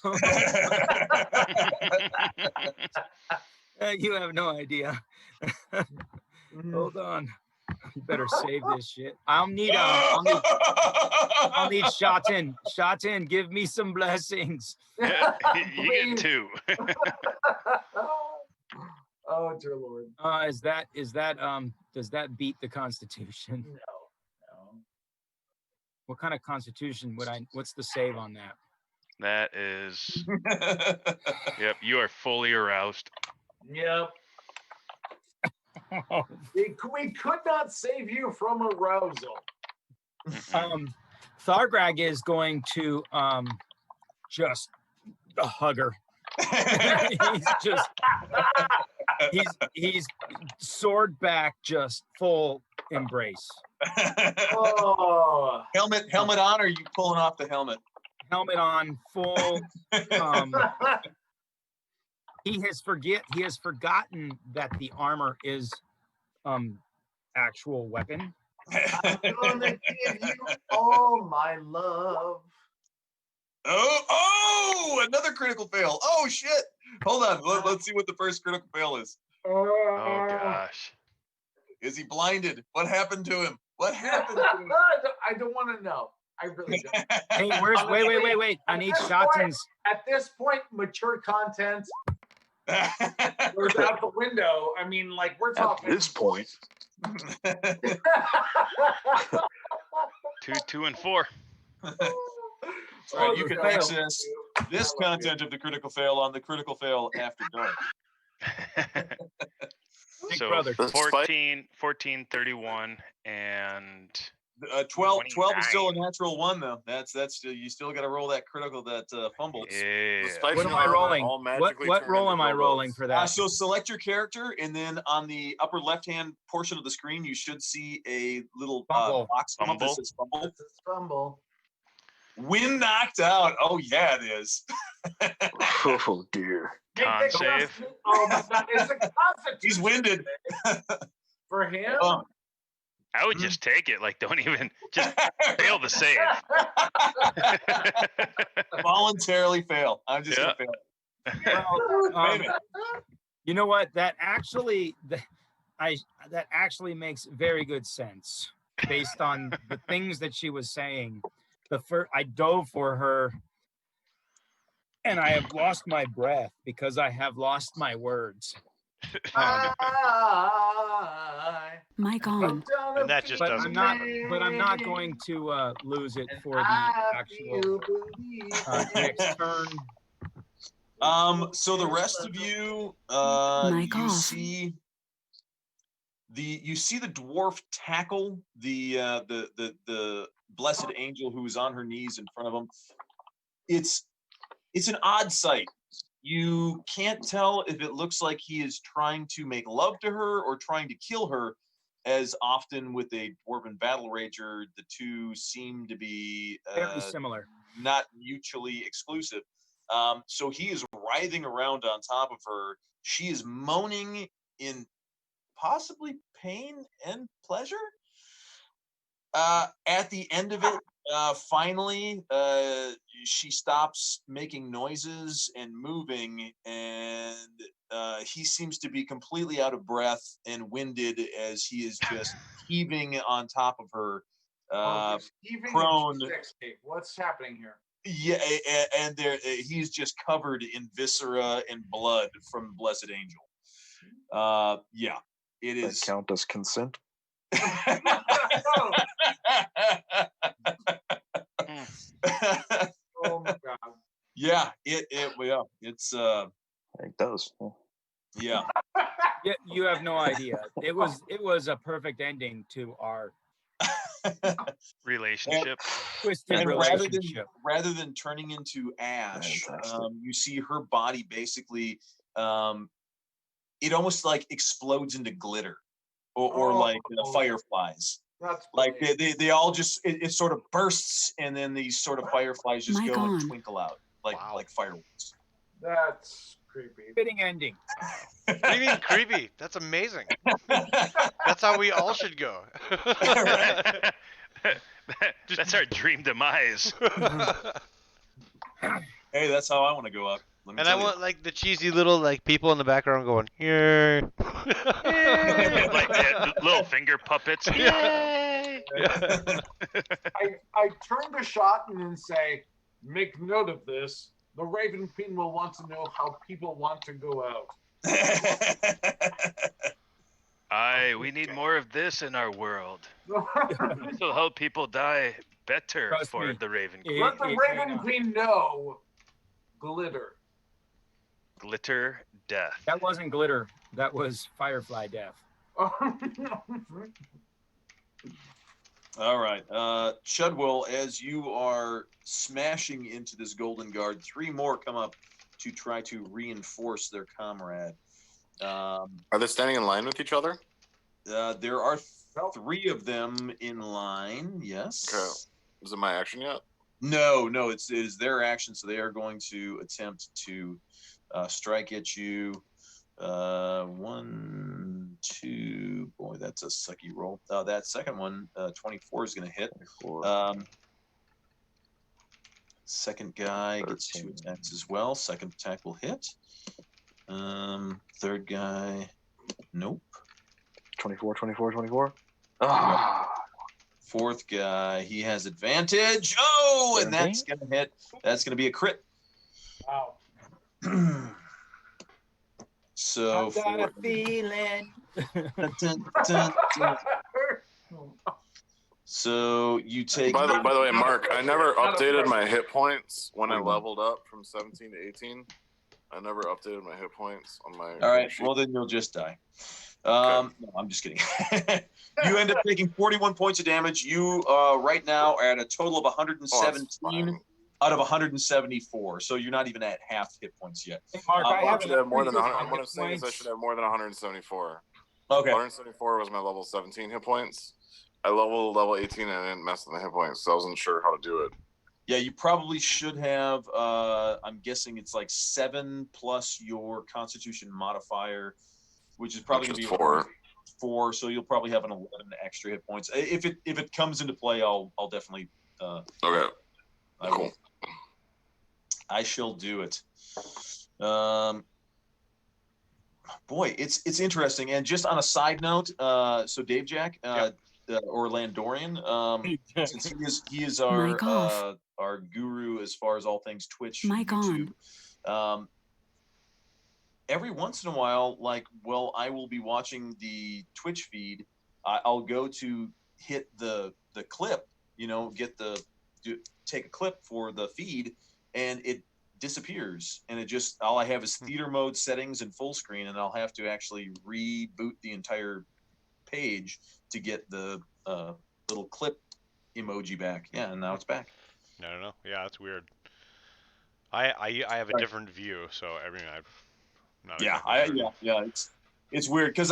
Speaker 6: You have no idea. Hold on. You better save this shit. I'll need Shatin. Shatin, give me some blessings.
Speaker 4: Yeah, you get 2.
Speaker 3: Oh dear Lord.
Speaker 6: Does that beat the Constitution?
Speaker 3: No.
Speaker 6: What kind of Constitution what's the save on that?
Speaker 4: That is. Yep, you are fully aroused.
Speaker 3: Yep. We could not save you from arousal.
Speaker 6: Thargrag is going to just hug her. he's sword back, just full embrace.
Speaker 3: Oh.
Speaker 2: Helmet on, or are you pulling off the helmet?
Speaker 6: Helmet on, full. He has forgotten that the armor is actual weapon.
Speaker 3: I'm gonna give you all my love.
Speaker 2: Oh, another critical fail. Oh shit. Hold on. Let's see what the first critical fail is.
Speaker 4: Oh gosh.
Speaker 2: Is he blinded? What happened to him? What happened to him?
Speaker 3: I don't want to know. I really don't.
Speaker 6: Hey, wait. I need Shatin's.
Speaker 3: At this point, mature content goes out the window. I mean, like, we're talking.
Speaker 5: At this point.
Speaker 4: 2 and 4.
Speaker 2: All right, you can access this content of the critical fail on the critical fail after dark.
Speaker 4: So
Speaker 6: brother.
Speaker 4: 14, 31, and
Speaker 2: 12 is
Speaker 4: 29.
Speaker 2: still a natural 1 though. That's you still got to roll that critical, that fumble.
Speaker 4: Yeah.
Speaker 6: What am I rolling? What roll am I rolling for that?
Speaker 2: So select your character, and then on the upper left-hand portion of the screen, you should see a little box come up that says fumble.
Speaker 3: It's a fumble.
Speaker 2: Wind knocked out. Oh yeah, it is.
Speaker 5: Oh dear.
Speaker 4: Con save.
Speaker 3: Oh my God! It's a Constitution.
Speaker 2: He's winded.
Speaker 3: For him.
Speaker 4: I would just take it. Like, don't even just fail the save.
Speaker 2: Voluntarily fail. I'm just gonna fail.
Speaker 6: Well, you know what? That actually makes very good sense based on the things that she was saying. I dove for her, and I have lost my breath because I have lost my words.
Speaker 7: Mic on.
Speaker 8: And that just doesn't happen.
Speaker 6: But I'm not going to lose it for the actual next turn.
Speaker 2: So the rest of you,
Speaker 7: Mic
Speaker 2: you
Speaker 7: off.
Speaker 2: see the dwarf tackle the blessed angel who is on her knees in front of him. It's an odd sight. You can't tell if it looks like he is trying to make love to her or trying to kill her. As often with a dwarven battle rager, the two seem to be
Speaker 6: Very similar,
Speaker 2: not mutually exclusive. So he is writhing around on top of her. She is moaning in possibly pain and pleasure. At the end of it, finally, she stops making noises and moving, and he seems to be completely out of breath and winded as he is just heaving on top of her, prone.
Speaker 3: What's happening here?
Speaker 2: Yeah, and he's just covered in viscera and blood from the blessed angel. Yeah, it is.
Speaker 5: That count as consent?
Speaker 3: Oh my God.
Speaker 2: Yeah, it's
Speaker 5: It does.
Speaker 2: yeah.
Speaker 6: Yeah, you have no idea. It was a perfect ending to our
Speaker 4: Relationship.
Speaker 6: twisted
Speaker 2: And
Speaker 6: relationship.
Speaker 2: rather than turning into ash,
Speaker 5: Fantastic.
Speaker 2: you see her body basically, it almost like explodes into glitter, or like fireflies.
Speaker 3: That's
Speaker 2: Like
Speaker 3: great.
Speaker 2: they all just it sort of bursts, and then these sort of fireflies just
Speaker 7: Mic
Speaker 2: go and
Speaker 7: on.
Speaker 2: twinkle out like
Speaker 8: Wow.
Speaker 2: like fireworks.
Speaker 3: That's creepy.
Speaker 6: Fitting ending.
Speaker 8: What do you mean creepy? That's amazing. That's how we all should go.
Speaker 4: That's our dream demise.
Speaker 2: Hey, that's how I want to go up. Let me
Speaker 8: And
Speaker 2: tell
Speaker 8: I
Speaker 2: you.
Speaker 8: want like the cheesy little like people in the background going, yeah.
Speaker 4: Like little finger puppets. Yay!
Speaker 8: Yeah.
Speaker 3: I turn to Shotton and say, make note of this. The Raven Queen will want to know how people want to go out.
Speaker 4: We need more of this in our world. This will help people die better
Speaker 6: Trust
Speaker 4: for
Speaker 6: me.
Speaker 4: the Raven Queen.
Speaker 3: Let the Raven Queen know. Glitter.
Speaker 4: Glitter death.
Speaker 6: That wasn't glitter. That was firefly death.
Speaker 2: All right. Shudwell, as you are smashing into this golden guard, 3 more come up to try to reinforce their comrade.
Speaker 1: Are they standing in line with each other?
Speaker 2: There are 3 of them in line, yes.
Speaker 1: Okay. Is it my action yet?
Speaker 2: No, it is their action, so they are going to attempt to strike at you. 1, 2, boy, that's a sucky roll. That second one, 24 is going to hit. Second guy gets 2 attacks as well. Second attack will hit. Third guy, nope.
Speaker 5: 24. Ah.
Speaker 2: Fourth guy, he has advantage. Oh, and that's going to hit. That's going to be a crit.
Speaker 3: Wow.
Speaker 2: So
Speaker 6: I got a feeling.
Speaker 2: So you take.
Speaker 1: By the way, Mark, I never updated my hit points when I leveled up from 17 to 18. I never updated my hit points on my.
Speaker 2: All right. Well, then you'll just die. No, I'm just kidding. You end up taking 41 points of damage. You right now are at a total of 117 out of 174. So you're not even at half hit points yet.
Speaker 6: Hey, Mark, I
Speaker 1: should have more than 100.
Speaker 6: hit
Speaker 1: What I'm saying is I should have more than 174.
Speaker 2: Okay.
Speaker 1: 174 was my level 17 hit points. I level 18 and I didn't mess with the hit points, so I wasn't sure how to do it.
Speaker 2: Yeah, you probably should have. I'm guessing it's like 7 plus your Constitution modifier, which is probably going to be 4. So you'll probably have an 11 extra hit points. If it comes into play, I'll definitely.
Speaker 1: Okay. Cool.
Speaker 2: I shall do it. Boy, it's interesting. And just on a side note, so Dave Jack, or Landorian, since he is our guru as far as all things Twitch, YouTube. Every once in a while, I will be watching the Twitch feed. I'll go to hit the clip, take a clip for the feed, and it disappears. And all I have is theater mode settings and full screen, and I'll have to actually reboot the entire page to get the little clip emoji back. Yeah, and now it's back.
Speaker 8: No. Yeah, that's weird. I have a different view, so
Speaker 2: It's weird because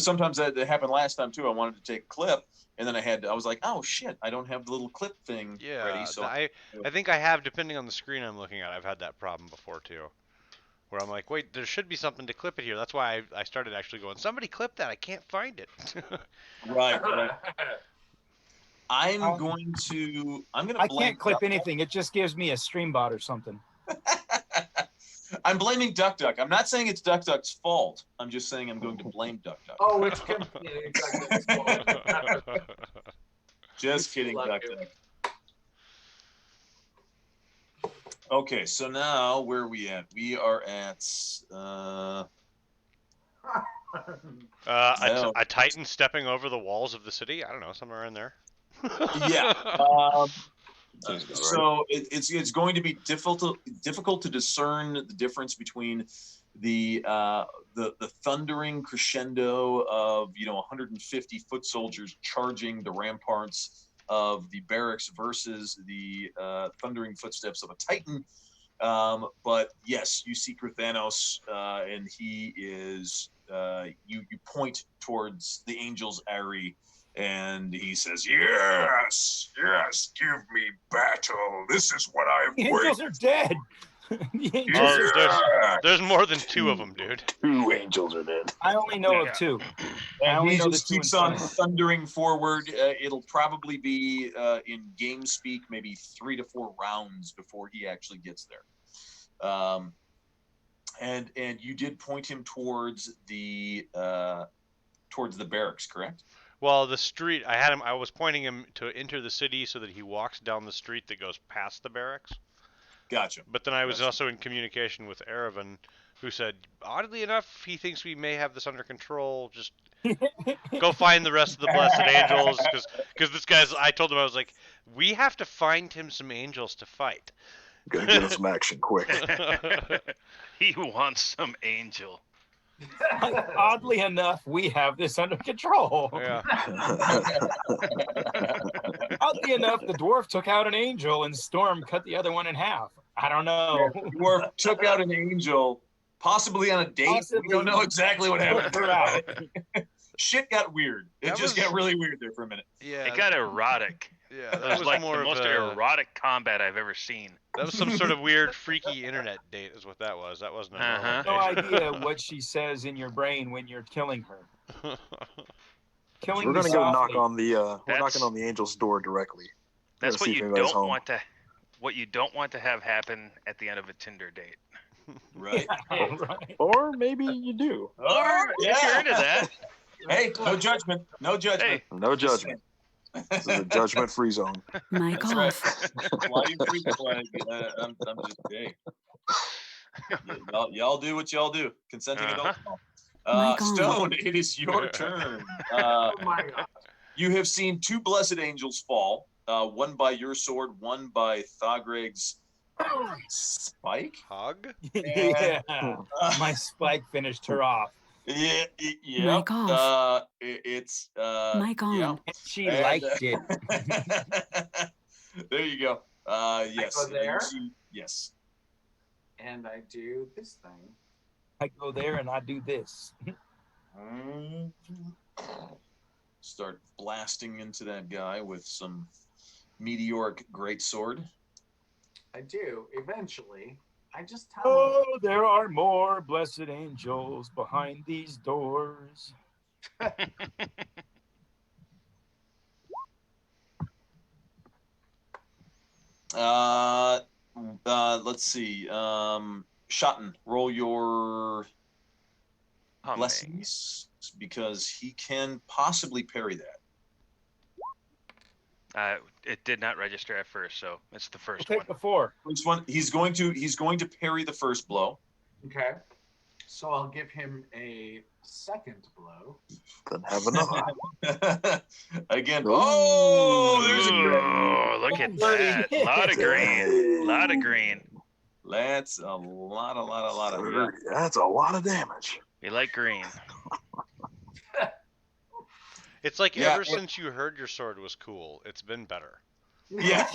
Speaker 2: sometimes that happened last time too. I wanted to take a clip, and then I was like, oh shit, I don't have the little clip thing ready. So
Speaker 8: I think I have, depending on the screen I'm looking at. I've had that problem before too, where I'm like, wait, there should be something to clip it here. That's why I started actually going, somebody clip that. I can't find it.
Speaker 2: Right. I'm gonna.
Speaker 6: I can't clip anything. It just gives me a stream bot or something.
Speaker 2: I'm blaming DuckDuck. I'm not saying it's DuckDuck's fault. I'm just saying I'm going to blame DuckDuck.
Speaker 3: Oh, it's exactly his fault.
Speaker 2: Just kidding, DuckDuck. Okay, so now where are we at? We are at
Speaker 8: a Titan stepping over the walls of the city. I don't know, somewhere in there.
Speaker 2: Yeah. So it's going to be difficult to discern the difference between the thundering crescendo of 150 foot soldiers charging the ramparts of the barracks versus the thundering footsteps of a Titan. But yes, you see Krathanos, and he is. You point towards the Angel's Eyrie. And he says, yes, give me battle. This is what I've waited.
Speaker 6: Angels are dead. The angels
Speaker 8: Oh,
Speaker 6: are-
Speaker 8: there's more than 2 of them, dude.
Speaker 5: 2 angels are dead.
Speaker 6: I only know of 2. I
Speaker 2: And
Speaker 6: only
Speaker 2: he
Speaker 6: know the
Speaker 2: just
Speaker 6: 2
Speaker 2: keeps
Speaker 6: in
Speaker 2: on
Speaker 6: front.
Speaker 2: thundering forward. It'll probably be in game speak, maybe 3 to 4 rounds before he actually gets there. And you did point him towards the barracks, correct?
Speaker 8: Well, the street, I was pointing him to enter the city so that he walks down the street that goes past the barracks.
Speaker 2: Gotcha.
Speaker 8: But then I was also in communication with Erevan, who said, oddly enough, he thinks we may have this under control. Just go find the rest of the blessed angels, because this guy's. I told him, I was like, we have to find him some angels to fight.
Speaker 5: Gotta get him some action quick.
Speaker 4: He wants some angel.
Speaker 6: Oddly enough, we have this under control.
Speaker 8: Yeah.
Speaker 6: Oddly enough, the dwarf took out an angel and Storm cut the other one in half. I don't know.
Speaker 2: Dwarf took out an angel, possibly on a date.
Speaker 6: Possibly.
Speaker 2: We don't know exactly what happened.
Speaker 6: Took her out.
Speaker 2: Shit got weird. It
Speaker 8: That
Speaker 2: just
Speaker 8: was-
Speaker 2: got really weird there for a minute.
Speaker 8: Yeah.
Speaker 4: It got erotic.
Speaker 8: Yeah,
Speaker 4: It
Speaker 8: that
Speaker 4: was
Speaker 8: was
Speaker 4: like
Speaker 8: more
Speaker 4: the
Speaker 8: of
Speaker 4: most
Speaker 8: a,
Speaker 4: erotic combat I've ever seen.
Speaker 8: that was some sort of weird, freaky internet date, is what that was. That wasn't a
Speaker 4: Uh-huh.
Speaker 6: No
Speaker 8: normal date.
Speaker 6: idea what she says in your brain when you're killing her. Killing
Speaker 5: We're
Speaker 6: me
Speaker 5: gonna go knock
Speaker 6: softly.
Speaker 5: on the we're
Speaker 4: That's-
Speaker 5: knocking on the angel's door directly.
Speaker 4: That's
Speaker 5: Gotta
Speaker 4: what
Speaker 5: see if
Speaker 4: you
Speaker 5: anybody's
Speaker 4: don't
Speaker 5: home.
Speaker 4: want to. What you don't want to have happen at the end of a Tinder date.
Speaker 2: Right.
Speaker 6: Right.
Speaker 5: Or maybe you do.
Speaker 4: Or if you're into that,
Speaker 2: Hey, no judgment. No judgment.
Speaker 4: hey,
Speaker 5: No judgment. This is a judgment-free zone.
Speaker 7: Mike
Speaker 2: That's right.
Speaker 7: off.
Speaker 2: Flying free flag. I'm just hey. Y'all do what y'all do. Consenting adults.
Speaker 7: Mike on.
Speaker 2: Stone, it is your turn.
Speaker 3: Oh my god.
Speaker 2: You have seen 2 blessed angels fall. One by your sword, one by Thagreg's spike.
Speaker 8: Hog?
Speaker 6: Yeah. My spike finished her off.
Speaker 2: Yeah.
Speaker 7: Mike off.
Speaker 2: It's
Speaker 7: Mike on.
Speaker 2: yeah.
Speaker 6: She
Speaker 2: And,
Speaker 6: liked it.
Speaker 2: There you go. Yes.
Speaker 3: go there?
Speaker 2: Yes.
Speaker 3: And I do this thing.
Speaker 6: I go there and I do this.
Speaker 2: Start blasting into that guy with some meteoric greatsword.
Speaker 3: I do. Eventually, I just tell
Speaker 6: Oh, there are more blessed angels behind these doors.
Speaker 2: Let's see. Shotten, roll your
Speaker 4: humming.
Speaker 2: blessings because he can possibly parry that.
Speaker 4: It did not register at first, so it's the first
Speaker 6: Take
Speaker 4: one.
Speaker 6: the 4.
Speaker 2: First one, he's going to parry the first blow.
Speaker 3: Okay. So I'll give him a second blow.
Speaker 5: Then have another.
Speaker 2: Again. Oh, there's a crit.
Speaker 4: Oh, look at that! A lot of green. A lot of green.
Speaker 2: That's a lot of yeah.
Speaker 5: That's a lot of damage.
Speaker 4: We like green.
Speaker 8: It's like
Speaker 2: Yeah,
Speaker 8: ever since you heard your sword was cool, it's been better.
Speaker 2: Yeah.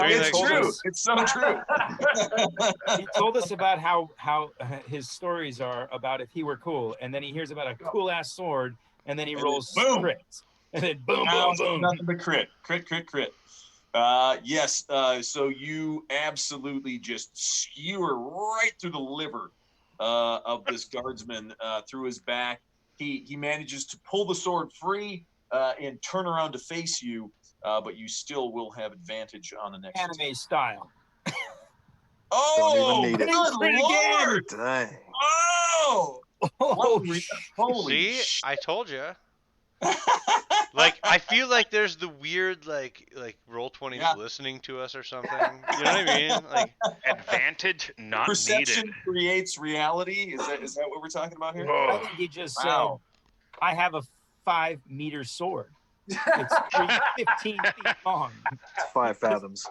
Speaker 8: Very
Speaker 2: It's
Speaker 8: like-
Speaker 2: true. It's so true.
Speaker 6: He told us about how his stories are about if he were cool, and then he hears about a cool ass sword, and then he
Speaker 2: And
Speaker 6: rolls
Speaker 2: then boom.
Speaker 6: crits, and then boom,
Speaker 2: Now
Speaker 6: boom,
Speaker 2: it's
Speaker 6: boom.
Speaker 2: nothing but crit. Yes. So you absolutely just skewer right through the liver of this guardsman through his back. He manages to pull the sword free and turn around to face you, but you still will have advantage on the next.
Speaker 6: Anime style.
Speaker 2: Oh,
Speaker 5: Don't even need
Speaker 2: good
Speaker 6: it.
Speaker 2: lord!
Speaker 5: Dang.
Speaker 2: Oh,
Speaker 6: Oh,
Speaker 2: holy
Speaker 8: See,
Speaker 2: sh-
Speaker 8: I told you. Like, I feel like there's the weird like Roll20's
Speaker 2: Yeah.
Speaker 8: listening to us or something. You know what I mean? Like,
Speaker 4: Advantage not
Speaker 2: Perception
Speaker 4: needed.
Speaker 2: creates reality. Is that what we're talking about here?
Speaker 6: I
Speaker 4: Oh,
Speaker 6: think he just
Speaker 2: Wow.
Speaker 6: said, I have a 5-meter sword. It's 15 feet long.
Speaker 5: It's 5 fathoms.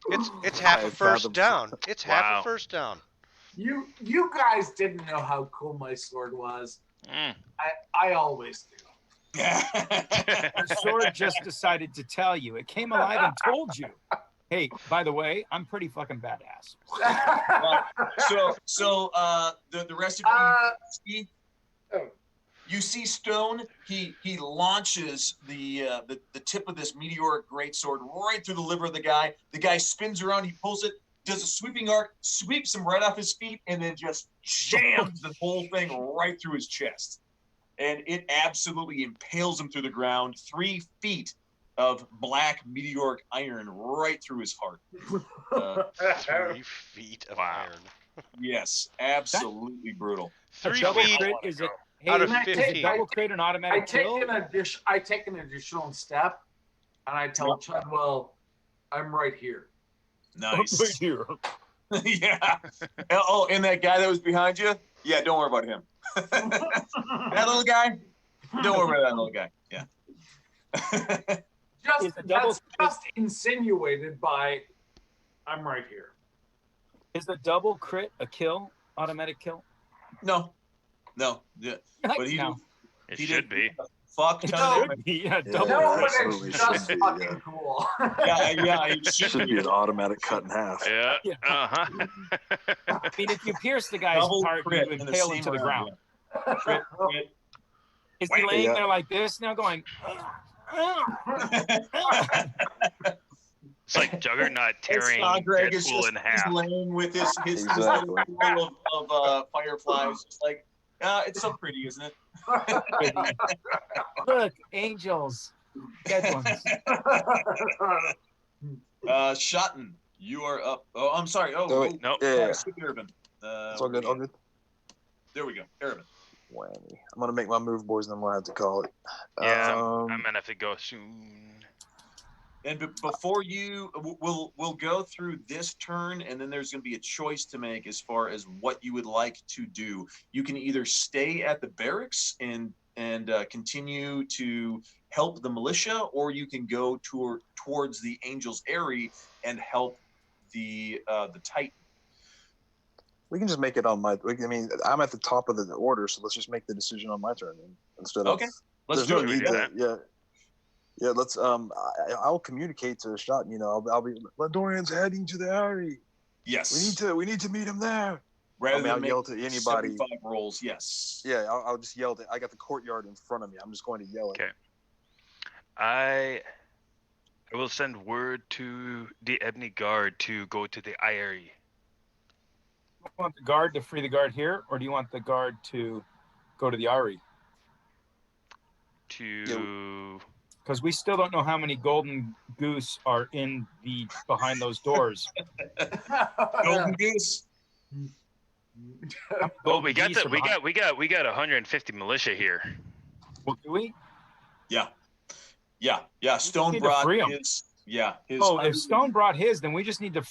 Speaker 8: it's half a
Speaker 5: Five
Speaker 8: first
Speaker 5: fathoms.
Speaker 8: down. It's half
Speaker 4: Wow.
Speaker 8: a first down.
Speaker 3: You guys didn't know how cool my sword was.
Speaker 4: mm.
Speaker 3: I always do.
Speaker 6: The sword just decided to tell you. It came alive and told you. Hey, by the way, I'm pretty fucking badass.
Speaker 2: So the rest of you see, You see Stone. He launches the tip of this meteoric greatsword right through the liver of the guy. The guy spins around. He pulls it, does a sweeping arc, sweeps him right off his feet, and then just jams the whole thing right through his chest. And it absolutely impales him through the ground. 3 feet of black meteoric iron right through his heart.
Speaker 8: 3 feet of iron.
Speaker 2: Yes, absolutely brutal.
Speaker 8: 3
Speaker 6: double
Speaker 8: feet
Speaker 6: crit is it? Hey,
Speaker 8: out of
Speaker 6: is it
Speaker 8: 15.
Speaker 6: double crit an automatic kill?
Speaker 3: I take an additional step, and I tell Chudwell, I'm right here.
Speaker 2: Nice.
Speaker 6: Right here.
Speaker 2: Yeah. Oh, and that guy that was behind you? Yeah, don't worry about him. That little guy? Don't worry about that little guy. Yeah.
Speaker 3: That's just insinuated by, I'm right here.
Speaker 6: Is the double crit a kill? Automatic kill?
Speaker 2: No. Yeah. But he
Speaker 6: No.
Speaker 4: It should be.
Speaker 2: Fuck ton of damage.
Speaker 6: Yeah,
Speaker 5: Yeah,
Speaker 6: double
Speaker 3: No,
Speaker 6: crit.
Speaker 3: but
Speaker 5: absolutely
Speaker 3: it's
Speaker 5: should
Speaker 3: just
Speaker 5: be,
Speaker 3: fucking
Speaker 5: yeah.
Speaker 3: cool.
Speaker 2: Yeah, it
Speaker 5: Should
Speaker 2: should
Speaker 5: be
Speaker 2: be.
Speaker 5: an automatic cut in half.
Speaker 4: Yeah.
Speaker 6: Yeah.
Speaker 4: Uh-huh.
Speaker 6: I mean, if you pierce the guy's
Speaker 2: Double
Speaker 6: heart,
Speaker 2: crit
Speaker 6: you
Speaker 2: in the
Speaker 6: impale him
Speaker 2: same
Speaker 6: to the
Speaker 2: round,
Speaker 6: ground.
Speaker 2: Crit.
Speaker 6: Is he laying
Speaker 5: Yeah.
Speaker 6: there like this now going,
Speaker 4: It's like Juggernaut tearing
Speaker 2: Greg is
Speaker 4: Deadpool
Speaker 2: just
Speaker 4: in half.
Speaker 2: laying with his
Speaker 5: Exactly.
Speaker 2: little pool of fireflies. Just like, it's so pretty, isn't it?
Speaker 6: look, angels, dead ones.
Speaker 2: Shotten, you are up. Oh, I'm sorry.
Speaker 5: Oh, wait.
Speaker 4: Nope.
Speaker 5: Yeah.
Speaker 2: Skip Ervin.
Speaker 5: It's all good. All good.
Speaker 2: There we go. Ervin.
Speaker 5: Whammy. I'm gonna make my move, boys, and then we'll have to call it.
Speaker 4: Yeah, I'm gonna have to go soon.
Speaker 2: And before you, we'll go through this turn, and then there's going to be a choice to make as far as what you would like to do. You can either stay at the barracks and continue to help the militia, or you can go towards the Angels' Eyrie and help the Titan.
Speaker 5: We can just make it on my. I mean, I'm at the top of the order, so let's just make the decision on my turn instead of.
Speaker 2: Okay, let's
Speaker 5: there's
Speaker 2: do
Speaker 5: no
Speaker 2: it.
Speaker 5: need to. Yeah. Let's. I'll communicate to Shot. You know, I'll be. Landorian's heading to the Eyrie.
Speaker 2: Yes.
Speaker 5: We need to meet him there.
Speaker 2: Rather than
Speaker 5: I'll yell to anybody.
Speaker 2: 75 rolls. Yes.
Speaker 5: Yeah, I'll just yell. I got the courtyard in front of me. I'm just going to yell it.
Speaker 4: Okay. I will send word to the Ebony Guard to go to the Eyrie.
Speaker 6: Do you want the guard to free the guard here, or do you want the guard to go to the Eyrie? Because we still don't know how many golden goose are behind those doors.
Speaker 2: Golden goose.
Speaker 4: Oh, we got 150 militia here.
Speaker 6: Well, do we?
Speaker 2: Yeah. Stone
Speaker 6: need to
Speaker 2: brought
Speaker 6: free 'em.
Speaker 2: his. Yeah.
Speaker 6: If Stone brought his, then we just need to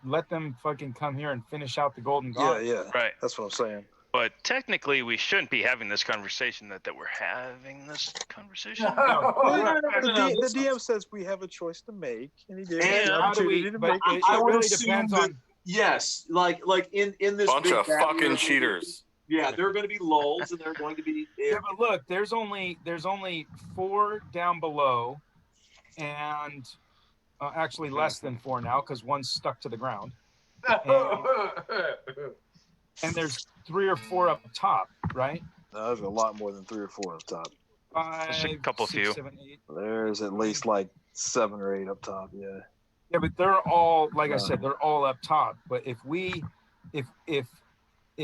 Speaker 6: let them fucking come here and finish out the golden guard.
Speaker 5: Yeah.
Speaker 4: Right.
Speaker 5: That's what I'm saying.
Speaker 4: But technically, we shouldn't be having this conversation. That we're having this conversation.
Speaker 5: The DM says we have a choice to make, and he gave us the opportunity to make it.
Speaker 2: I would
Speaker 6: really
Speaker 2: assume
Speaker 6: depends
Speaker 2: that,
Speaker 6: on.
Speaker 2: yes, like in this
Speaker 1: Bunch
Speaker 2: big
Speaker 1: of
Speaker 2: battle,
Speaker 1: fucking cheaters.
Speaker 2: Yeah, there are going to be lulls, and there are going to be.
Speaker 6: Yeah, but look, there's only 4 down below, and actually less than 4 now because one's stuck to the ground. And there's 3 or 4 up top, right?
Speaker 5: No, there's a lot more than 3 or 4 up top.
Speaker 6: 5,
Speaker 4: Just a couple
Speaker 6: 6,
Speaker 4: few.
Speaker 6: 7, 8.
Speaker 5: There's at least like 7 or 8 up top. Yeah.
Speaker 6: Yeah, but they're all, like I said, they're all up top. But if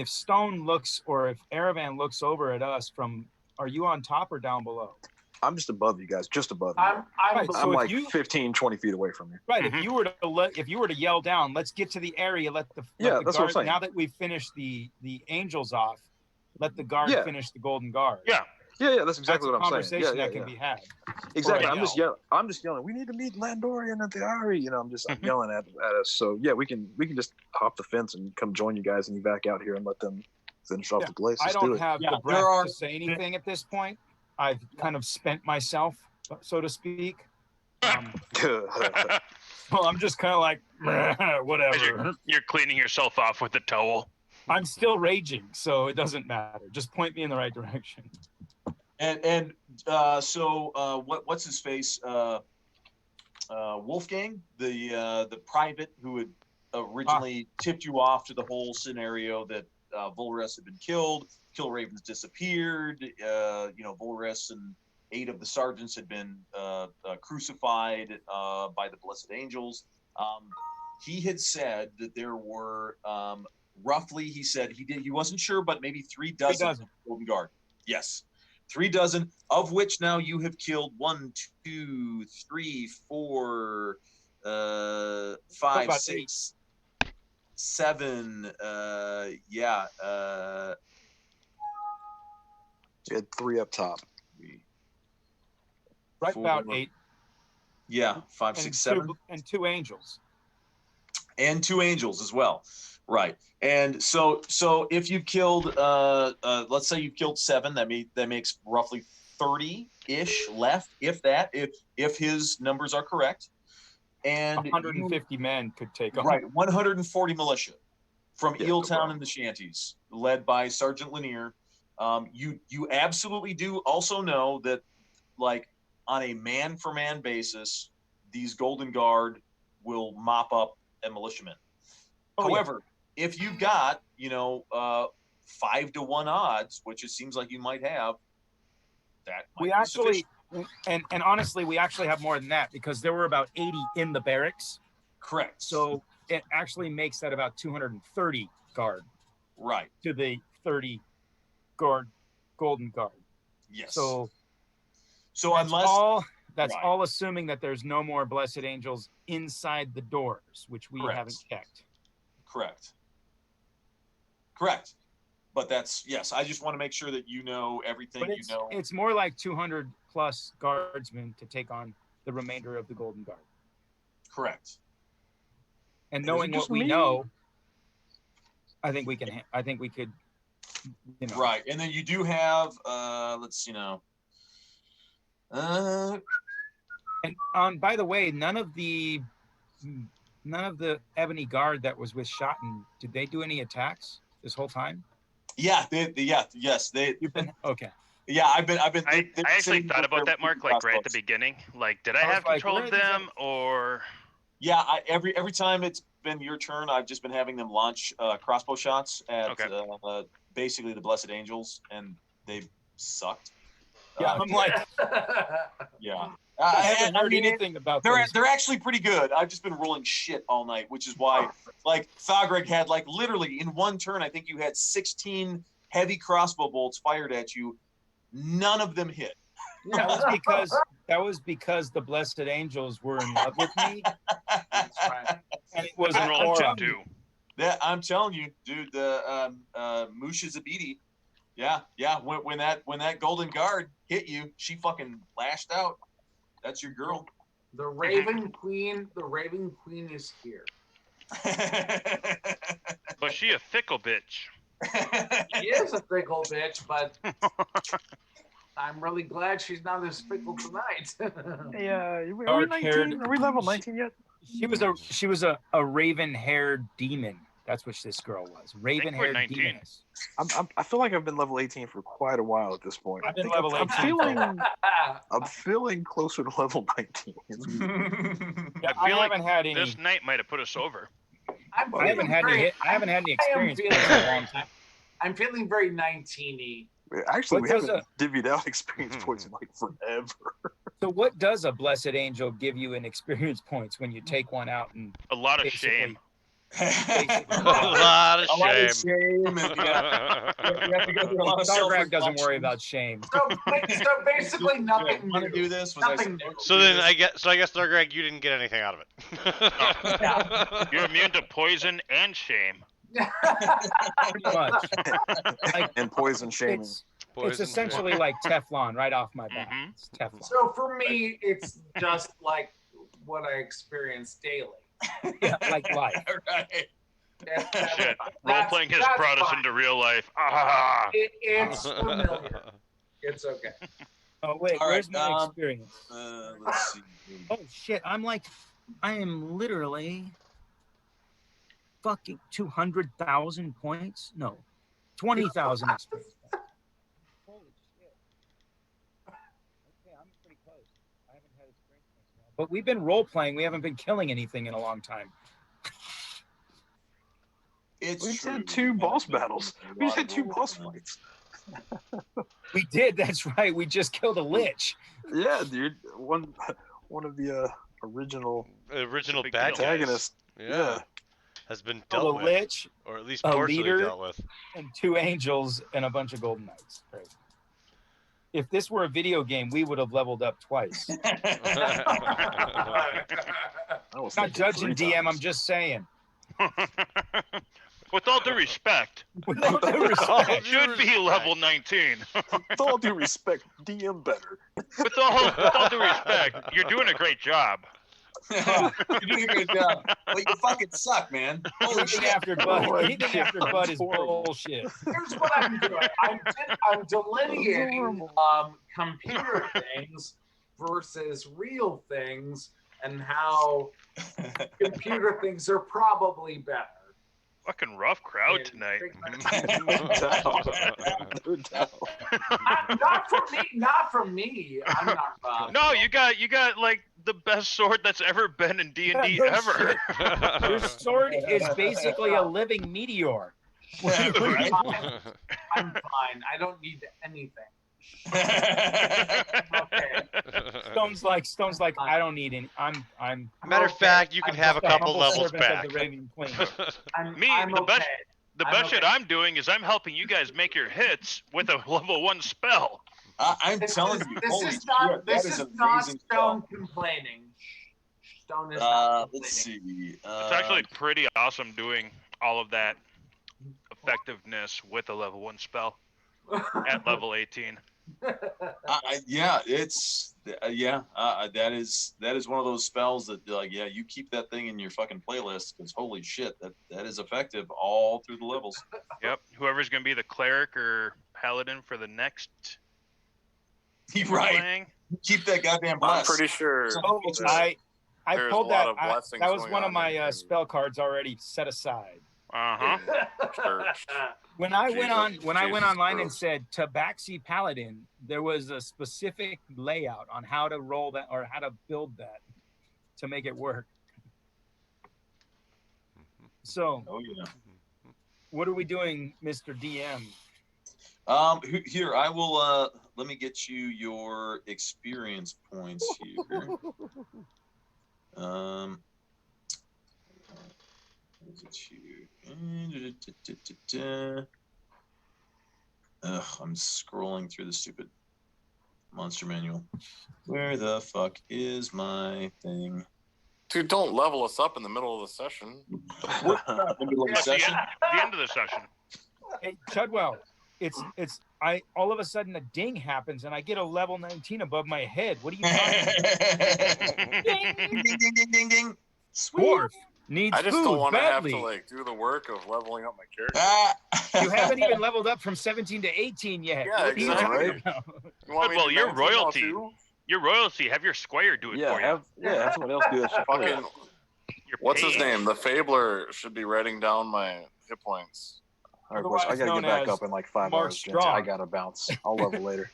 Speaker 6: Stone looks, or if Aravan looks over at us are you on top or down below?
Speaker 5: I'm just above you guys, just above you.
Speaker 6: Right, so
Speaker 5: I'm
Speaker 6: if
Speaker 5: like
Speaker 6: you-
Speaker 5: 15, 20 feet away from you.
Speaker 6: Right. If you were to yell down, let's get to the area. Let the
Speaker 5: Yeah, that's what I'm
Speaker 6: guard.
Speaker 5: saying.
Speaker 6: Now that we've finished the angels off, let the guard
Speaker 5: Yeah.
Speaker 6: finish the golden guard.
Speaker 4: Yeah.
Speaker 5: Yeah, that's exactly
Speaker 6: That's
Speaker 5: what
Speaker 6: a
Speaker 5: I'm saying.
Speaker 6: conversation
Speaker 5: Yeah,
Speaker 6: that can be had.
Speaker 5: Exactly.
Speaker 6: Or a
Speaker 5: I'm just yelling. We need to meet Landorian at the Eyrie. You know, I'm
Speaker 4: Mhm.
Speaker 5: yelling at us. So yeah, we can just hop the fence and come join you guys and evac out here and let them finish off
Speaker 6: Yeah,
Speaker 5: the place.
Speaker 6: I
Speaker 5: Let's do
Speaker 6: don't
Speaker 5: it.
Speaker 6: have
Speaker 2: Yeah,
Speaker 6: the
Speaker 2: there
Speaker 6: breath
Speaker 2: are-
Speaker 6: to say anything at this point. I've kind of spent myself, so to speak. So I'm just kind of like, whatever.
Speaker 4: You're cleaning yourself off with a towel.
Speaker 6: I'm still raging, so it doesn't matter. Just point me in the right direction.
Speaker 2: And so what's his face? Wolfgang, the private who had originally tipped you off to the whole scenario that Volres had been killed. kill ravens disappeared. Volrus and 8 of the sergeants had been crucified by the blessed angels. He had said that there were roughly, he said he wasn't sure, but maybe 3 dozen Golden Guard. Yes, 3 dozen, of which now you have killed 1, 2, 3, 4, 5, 6, 7.
Speaker 5: You had 3 up top.
Speaker 6: Right
Speaker 2: 4,
Speaker 6: about 8.
Speaker 2: Yeah, 5, 6, 7.
Speaker 6: And 2 angels.
Speaker 2: And 2 angels as well. Right. And so if you killed let's say you've killed 7, that makes roughly 30-ish left, if his numbers are correct. And
Speaker 6: 150 men could take on.
Speaker 2: Right, 140 militia from Eeltown
Speaker 5: problem.
Speaker 2: and the Shanties, led by Sergeant Lanier. You absolutely do also know that, like, on a man-for-man basis, these Golden Guard will mop up a militiaman. However, if you've got 5-to-1 odds, which it seems like you might have, that might be sufficient.
Speaker 6: And honestly, we actually have more than that, because there were about 80 in the barracks.
Speaker 2: Correct.
Speaker 6: So it actually makes that about 230 guard.
Speaker 2: Right.
Speaker 6: To the 30 guard, Golden Guard.
Speaker 2: Yes.
Speaker 6: So
Speaker 2: that's
Speaker 6: all assuming that there's no more blessed angels inside the doors, which we haven't checked.
Speaker 2: Correct. But that's, yes, I just want to make sure that you know everything.
Speaker 6: But it's more like 200 plus guardsmen to take on the remainder of the Golden Guard.
Speaker 2: Correct.
Speaker 6: And knowing what we know, I think we could.
Speaker 2: Right, and then you do have. Let's see now.
Speaker 6: And by the way, none of the Ebony Guard that was with Schotten, did they do any attacks this whole time?
Speaker 2: Yeah, they.
Speaker 6: You've been okay.
Speaker 2: Yeah, I've been.
Speaker 4: I actually thought about that, Mark, like right at the beginning. Like, did I have control of them, or?
Speaker 2: Yeah, every time it's been your turn, I've just been having them launch crossbow shots at basically the Blessed Angels, and they've sucked.
Speaker 6: Yeah, I'm like,
Speaker 2: yeah.
Speaker 6: I haven't heard anything about those.
Speaker 2: They're actually pretty good. I've just been rolling shit all night, which is why, like, Thagreg had, like, literally in one turn, I think you had 16 heavy crossbow bolts fired at you. None of them hit.
Speaker 6: That was because the Blessed Angels were in love with me.
Speaker 3: That's right.
Speaker 6: And it was an
Speaker 4: rolling
Speaker 6: aura.
Speaker 4: too.
Speaker 2: I'm telling you, dude, the Musha Zabidi, yeah. When that Golden Guard hit you, she fucking lashed out. That's your girl.
Speaker 3: The Raven Queen is here.
Speaker 4: Was she a fickle bitch?
Speaker 3: She is a fickle bitch, but I'm really glad she's not as fickle tonight.
Speaker 9: Yeah, are we 19? Are we level 19 yet?
Speaker 6: She was a raven-haired demon. That's what this girl was. Raven-haired demoness.
Speaker 5: I feel like I've been level 18 for quite a while at this point.
Speaker 6: I've been level 18.
Speaker 5: I'm feeling closer to level 19.
Speaker 6: Yeah, I haven't had any.
Speaker 4: This night might have put us over.
Speaker 6: I haven't had any experience in a long time.
Speaker 3: I'm feeling very 19-y.
Speaker 5: Actually, we haven't divvied out experience points in like forever.
Speaker 6: So what does a blessed angel give you in experience points when you take one out? And
Speaker 4: a lot of shame.
Speaker 8: A lot of shame.
Speaker 6: Carrack doesn't worry about shame.
Speaker 3: So basically nothing.
Speaker 2: Want to do this?
Speaker 3: Nothing.
Speaker 8: So I guess Greg, you didn't get anything out of it.
Speaker 4: You're immune to poison and shame.
Speaker 6: Pretty much.
Speaker 5: And poison shaming.
Speaker 6: It's essentially like Teflon right off my back.
Speaker 4: Mm-hmm.
Speaker 6: It's Teflon.
Speaker 3: So for me, it's just like what I experience daily.
Speaker 6: Yeah, like life.
Speaker 2: Right.
Speaker 4: Shit. Role-playing has brought us into real life. Ah.
Speaker 3: It's familiar. It's okay.
Speaker 6: Oh, wait.
Speaker 2: All
Speaker 6: Where's
Speaker 2: right,
Speaker 6: my experience?
Speaker 2: Let's see.
Speaker 6: Oh, shit. I am literally fucking 200,000 points? No. 20,000 experience. Holy shit. Okay, I'm pretty close. I haven't had experience points now. But we've been role-playing. We haven't been killing anything in a long time.
Speaker 2: We've
Speaker 5: had 2 boss battles. We just had 2 boss fights.
Speaker 6: We did. That's right. We just killed a lich.
Speaker 5: Yeah, dude. One of the original
Speaker 4: big
Speaker 8: bad
Speaker 4: deal.
Speaker 5: antagonists.
Speaker 8: Yeah. Has been
Speaker 6: Killed
Speaker 8: dealt
Speaker 6: a
Speaker 8: with,
Speaker 6: lich,
Speaker 8: or at least
Speaker 6: a
Speaker 8: partially
Speaker 6: leader,
Speaker 8: dealt with.
Speaker 6: and 2 angels and a bunch of golden knights. Right. If this were a video game, we would have leveled up twice. Not judging DM, I'm just saying.
Speaker 4: With all due respect,
Speaker 6: With all due respect.
Speaker 4: should be level 19.
Speaker 5: With all due respect, DM better.
Speaker 4: with all due respect, you're doing a great job.
Speaker 2: You're doing a good job. But you fucking suck, man. Holy
Speaker 6: Anything
Speaker 2: shit.
Speaker 6: after Bud,
Speaker 5: Oh my
Speaker 6: anything after
Speaker 5: God,
Speaker 6: Bud is
Speaker 5: horrible.
Speaker 6: bullshit.
Speaker 3: Here's what I'm doing. I'm delineating computer things versus real things, and how computer things are probably better.
Speaker 4: Fucking rough crowd tonight.
Speaker 5: No doubt.
Speaker 3: Not from me. I'm not rough.
Speaker 4: No, you got like the best sword that's ever been in D&D
Speaker 6: No
Speaker 4: ever.
Speaker 6: Your sword is basically a living meteor.
Speaker 3: I'm fine. I don't need anything. Okay.
Speaker 6: Stone's like, I don't need any. I'm
Speaker 8: Matter of fact, you can
Speaker 6: I'm
Speaker 8: have a
Speaker 6: just
Speaker 8: couple
Speaker 6: humble
Speaker 8: levels
Speaker 6: servant of
Speaker 8: back.
Speaker 6: the Raven Queen.
Speaker 3: I'm
Speaker 4: The
Speaker 3: okay.
Speaker 4: best shit I'm doing is I'm helping you guys make your hits with a level 1 spell.
Speaker 2: I'm telling you,
Speaker 3: This
Speaker 2: holy
Speaker 3: is not.
Speaker 2: shit,
Speaker 3: This
Speaker 2: that
Speaker 3: is
Speaker 2: is
Speaker 3: not
Speaker 2: amazing
Speaker 3: Stone
Speaker 2: stuff.
Speaker 3: complaining. Stone is not complaining.
Speaker 2: Let's see.
Speaker 4: It's actually pretty awesome doing all of that effectiveness with a level 1 spell at level 18.
Speaker 2: Yeah, it's that is one of those spells that you keep that thing in your fucking playlist, because holy shit, that is effective all through the levels.
Speaker 4: Yep. Whoever's gonna be the cleric or paladin for the next
Speaker 2: You're right.
Speaker 4: playing.
Speaker 2: Keep that goddamn
Speaker 1: I'm
Speaker 2: bless.
Speaker 1: pretty sure.
Speaker 6: I
Speaker 1: There's
Speaker 6: pulled
Speaker 1: a lot
Speaker 6: that.
Speaker 1: of blessings
Speaker 6: That was
Speaker 1: going
Speaker 6: one of
Speaker 1: on
Speaker 6: my
Speaker 1: in
Speaker 6: spell cards already set aside.
Speaker 1: church.
Speaker 6: When I went online and
Speaker 1: Jesus.
Speaker 6: said Tabaxi Paladin, there was a specific layout on how to roll that or how to build that to make it work. So,
Speaker 2: Oh yeah.
Speaker 6: what are we doing, Mr. DM?
Speaker 2: Here I will. Let me get you your experience points here. Is it here? I'm scrolling through the stupid monster manual. Where the fuck is my thing?
Speaker 1: Dude, don't level us up in the middle of the session.
Speaker 2: What? The middle of the session?
Speaker 4: The end of the session.
Speaker 6: Hey, Chudwell, I all of a sudden a ding happens and I get a level 19 above my head. What are you talking about?
Speaker 2: Ding, ding, ding, ding, ding, ding. Sweet.
Speaker 6: Dwarf needs
Speaker 1: I just
Speaker 6: food
Speaker 1: don't want to have
Speaker 6: badly.
Speaker 1: to like do the work of leveling up my character.
Speaker 6: You haven't even leveled up from 17 to 18 yet.
Speaker 1: Yeah,
Speaker 6: What are you
Speaker 1: exactly.
Speaker 6: talking about?
Speaker 1: You want me to
Speaker 4: Well,
Speaker 1: do
Speaker 4: you're
Speaker 1: 19 now,
Speaker 4: royalty.
Speaker 1: too?
Speaker 4: Your royalty. Have your squire do it for you.
Speaker 5: Have someone else do that shit.
Speaker 1: Fucking,
Speaker 4: Your
Speaker 1: what's his
Speaker 4: page.
Speaker 1: name? The Fabler should be writing down my hit points.
Speaker 5: All right, boys, I gotta
Speaker 6: Known
Speaker 5: get back
Speaker 6: as
Speaker 5: up in like 5
Speaker 6: Mark
Speaker 5: hours. Gents.
Speaker 6: Strong.
Speaker 5: I gotta bounce. I'll level later.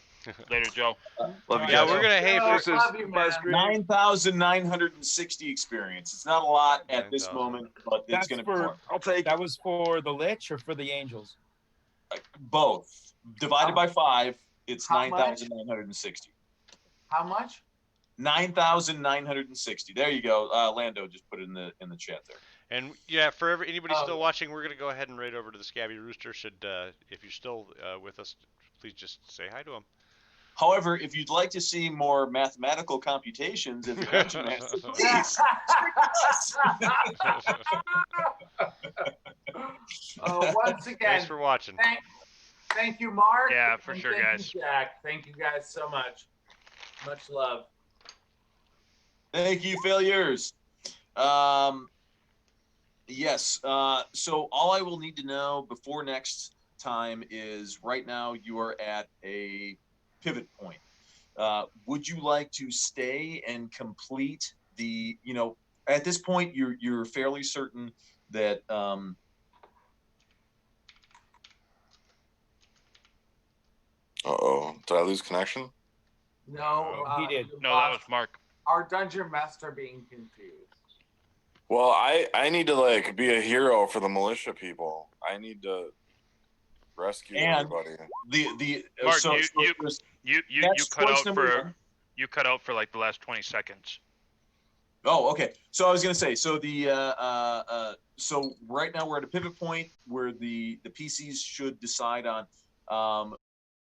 Speaker 4: Later, Joe.
Speaker 5: Love you
Speaker 8: Yeah,
Speaker 5: guys.
Speaker 8: we're gonna
Speaker 3: Love you, man.
Speaker 2: 9,960 experience. It's not a lot at this
Speaker 8: 9,000.
Speaker 2: moment, but it's
Speaker 6: That's
Speaker 2: gonna be
Speaker 6: for-
Speaker 2: more.
Speaker 5: I'll take
Speaker 6: That was for the Lich or for the Angels?
Speaker 2: Both divided by 5. It's
Speaker 3: How much?
Speaker 2: 9,960.
Speaker 3: How much?
Speaker 2: 9,960. There you go. Lando just put it in the chat there.
Speaker 8: And yeah, for anybody
Speaker 3: Oh.
Speaker 8: still watching, we're gonna go ahead and raid over to the Scabby Rooster. Should if you're still with us, please just say hi to him.
Speaker 2: However, if you'd like to see more mathematical computations as a dungeon master, please.
Speaker 3: Once again,
Speaker 8: Thanks for watching.
Speaker 3: thank you, Mark.
Speaker 4: Yeah, for
Speaker 3: and
Speaker 4: sure,
Speaker 3: thank
Speaker 4: guys.
Speaker 3: You, Jack. Thank you guys so much. Much love.
Speaker 2: Thank you, failures. Yes. So all I will need to know before next time is right now you are at a pivot point. Would you like to stay and complete the? At this point you're fairly certain that.
Speaker 1: Uh-oh. Did I lose connection?
Speaker 3: No,
Speaker 6: He did.
Speaker 3: you
Speaker 4: No, that was
Speaker 3: lost
Speaker 4: Mark.
Speaker 3: our dungeon master being confused.
Speaker 1: Well, I need to like be a hero for the militia people. I need to Rescue
Speaker 2: And
Speaker 1: everybody.
Speaker 4: Mark,
Speaker 2: so
Speaker 4: you
Speaker 2: that's
Speaker 4: cut
Speaker 2: choice
Speaker 4: out
Speaker 2: number
Speaker 4: for
Speaker 2: one.
Speaker 4: you cut out for like the last 20 seconds.
Speaker 2: Oh, okay. So I was gonna say, so so right now we're at a pivot point where the PCs should decide on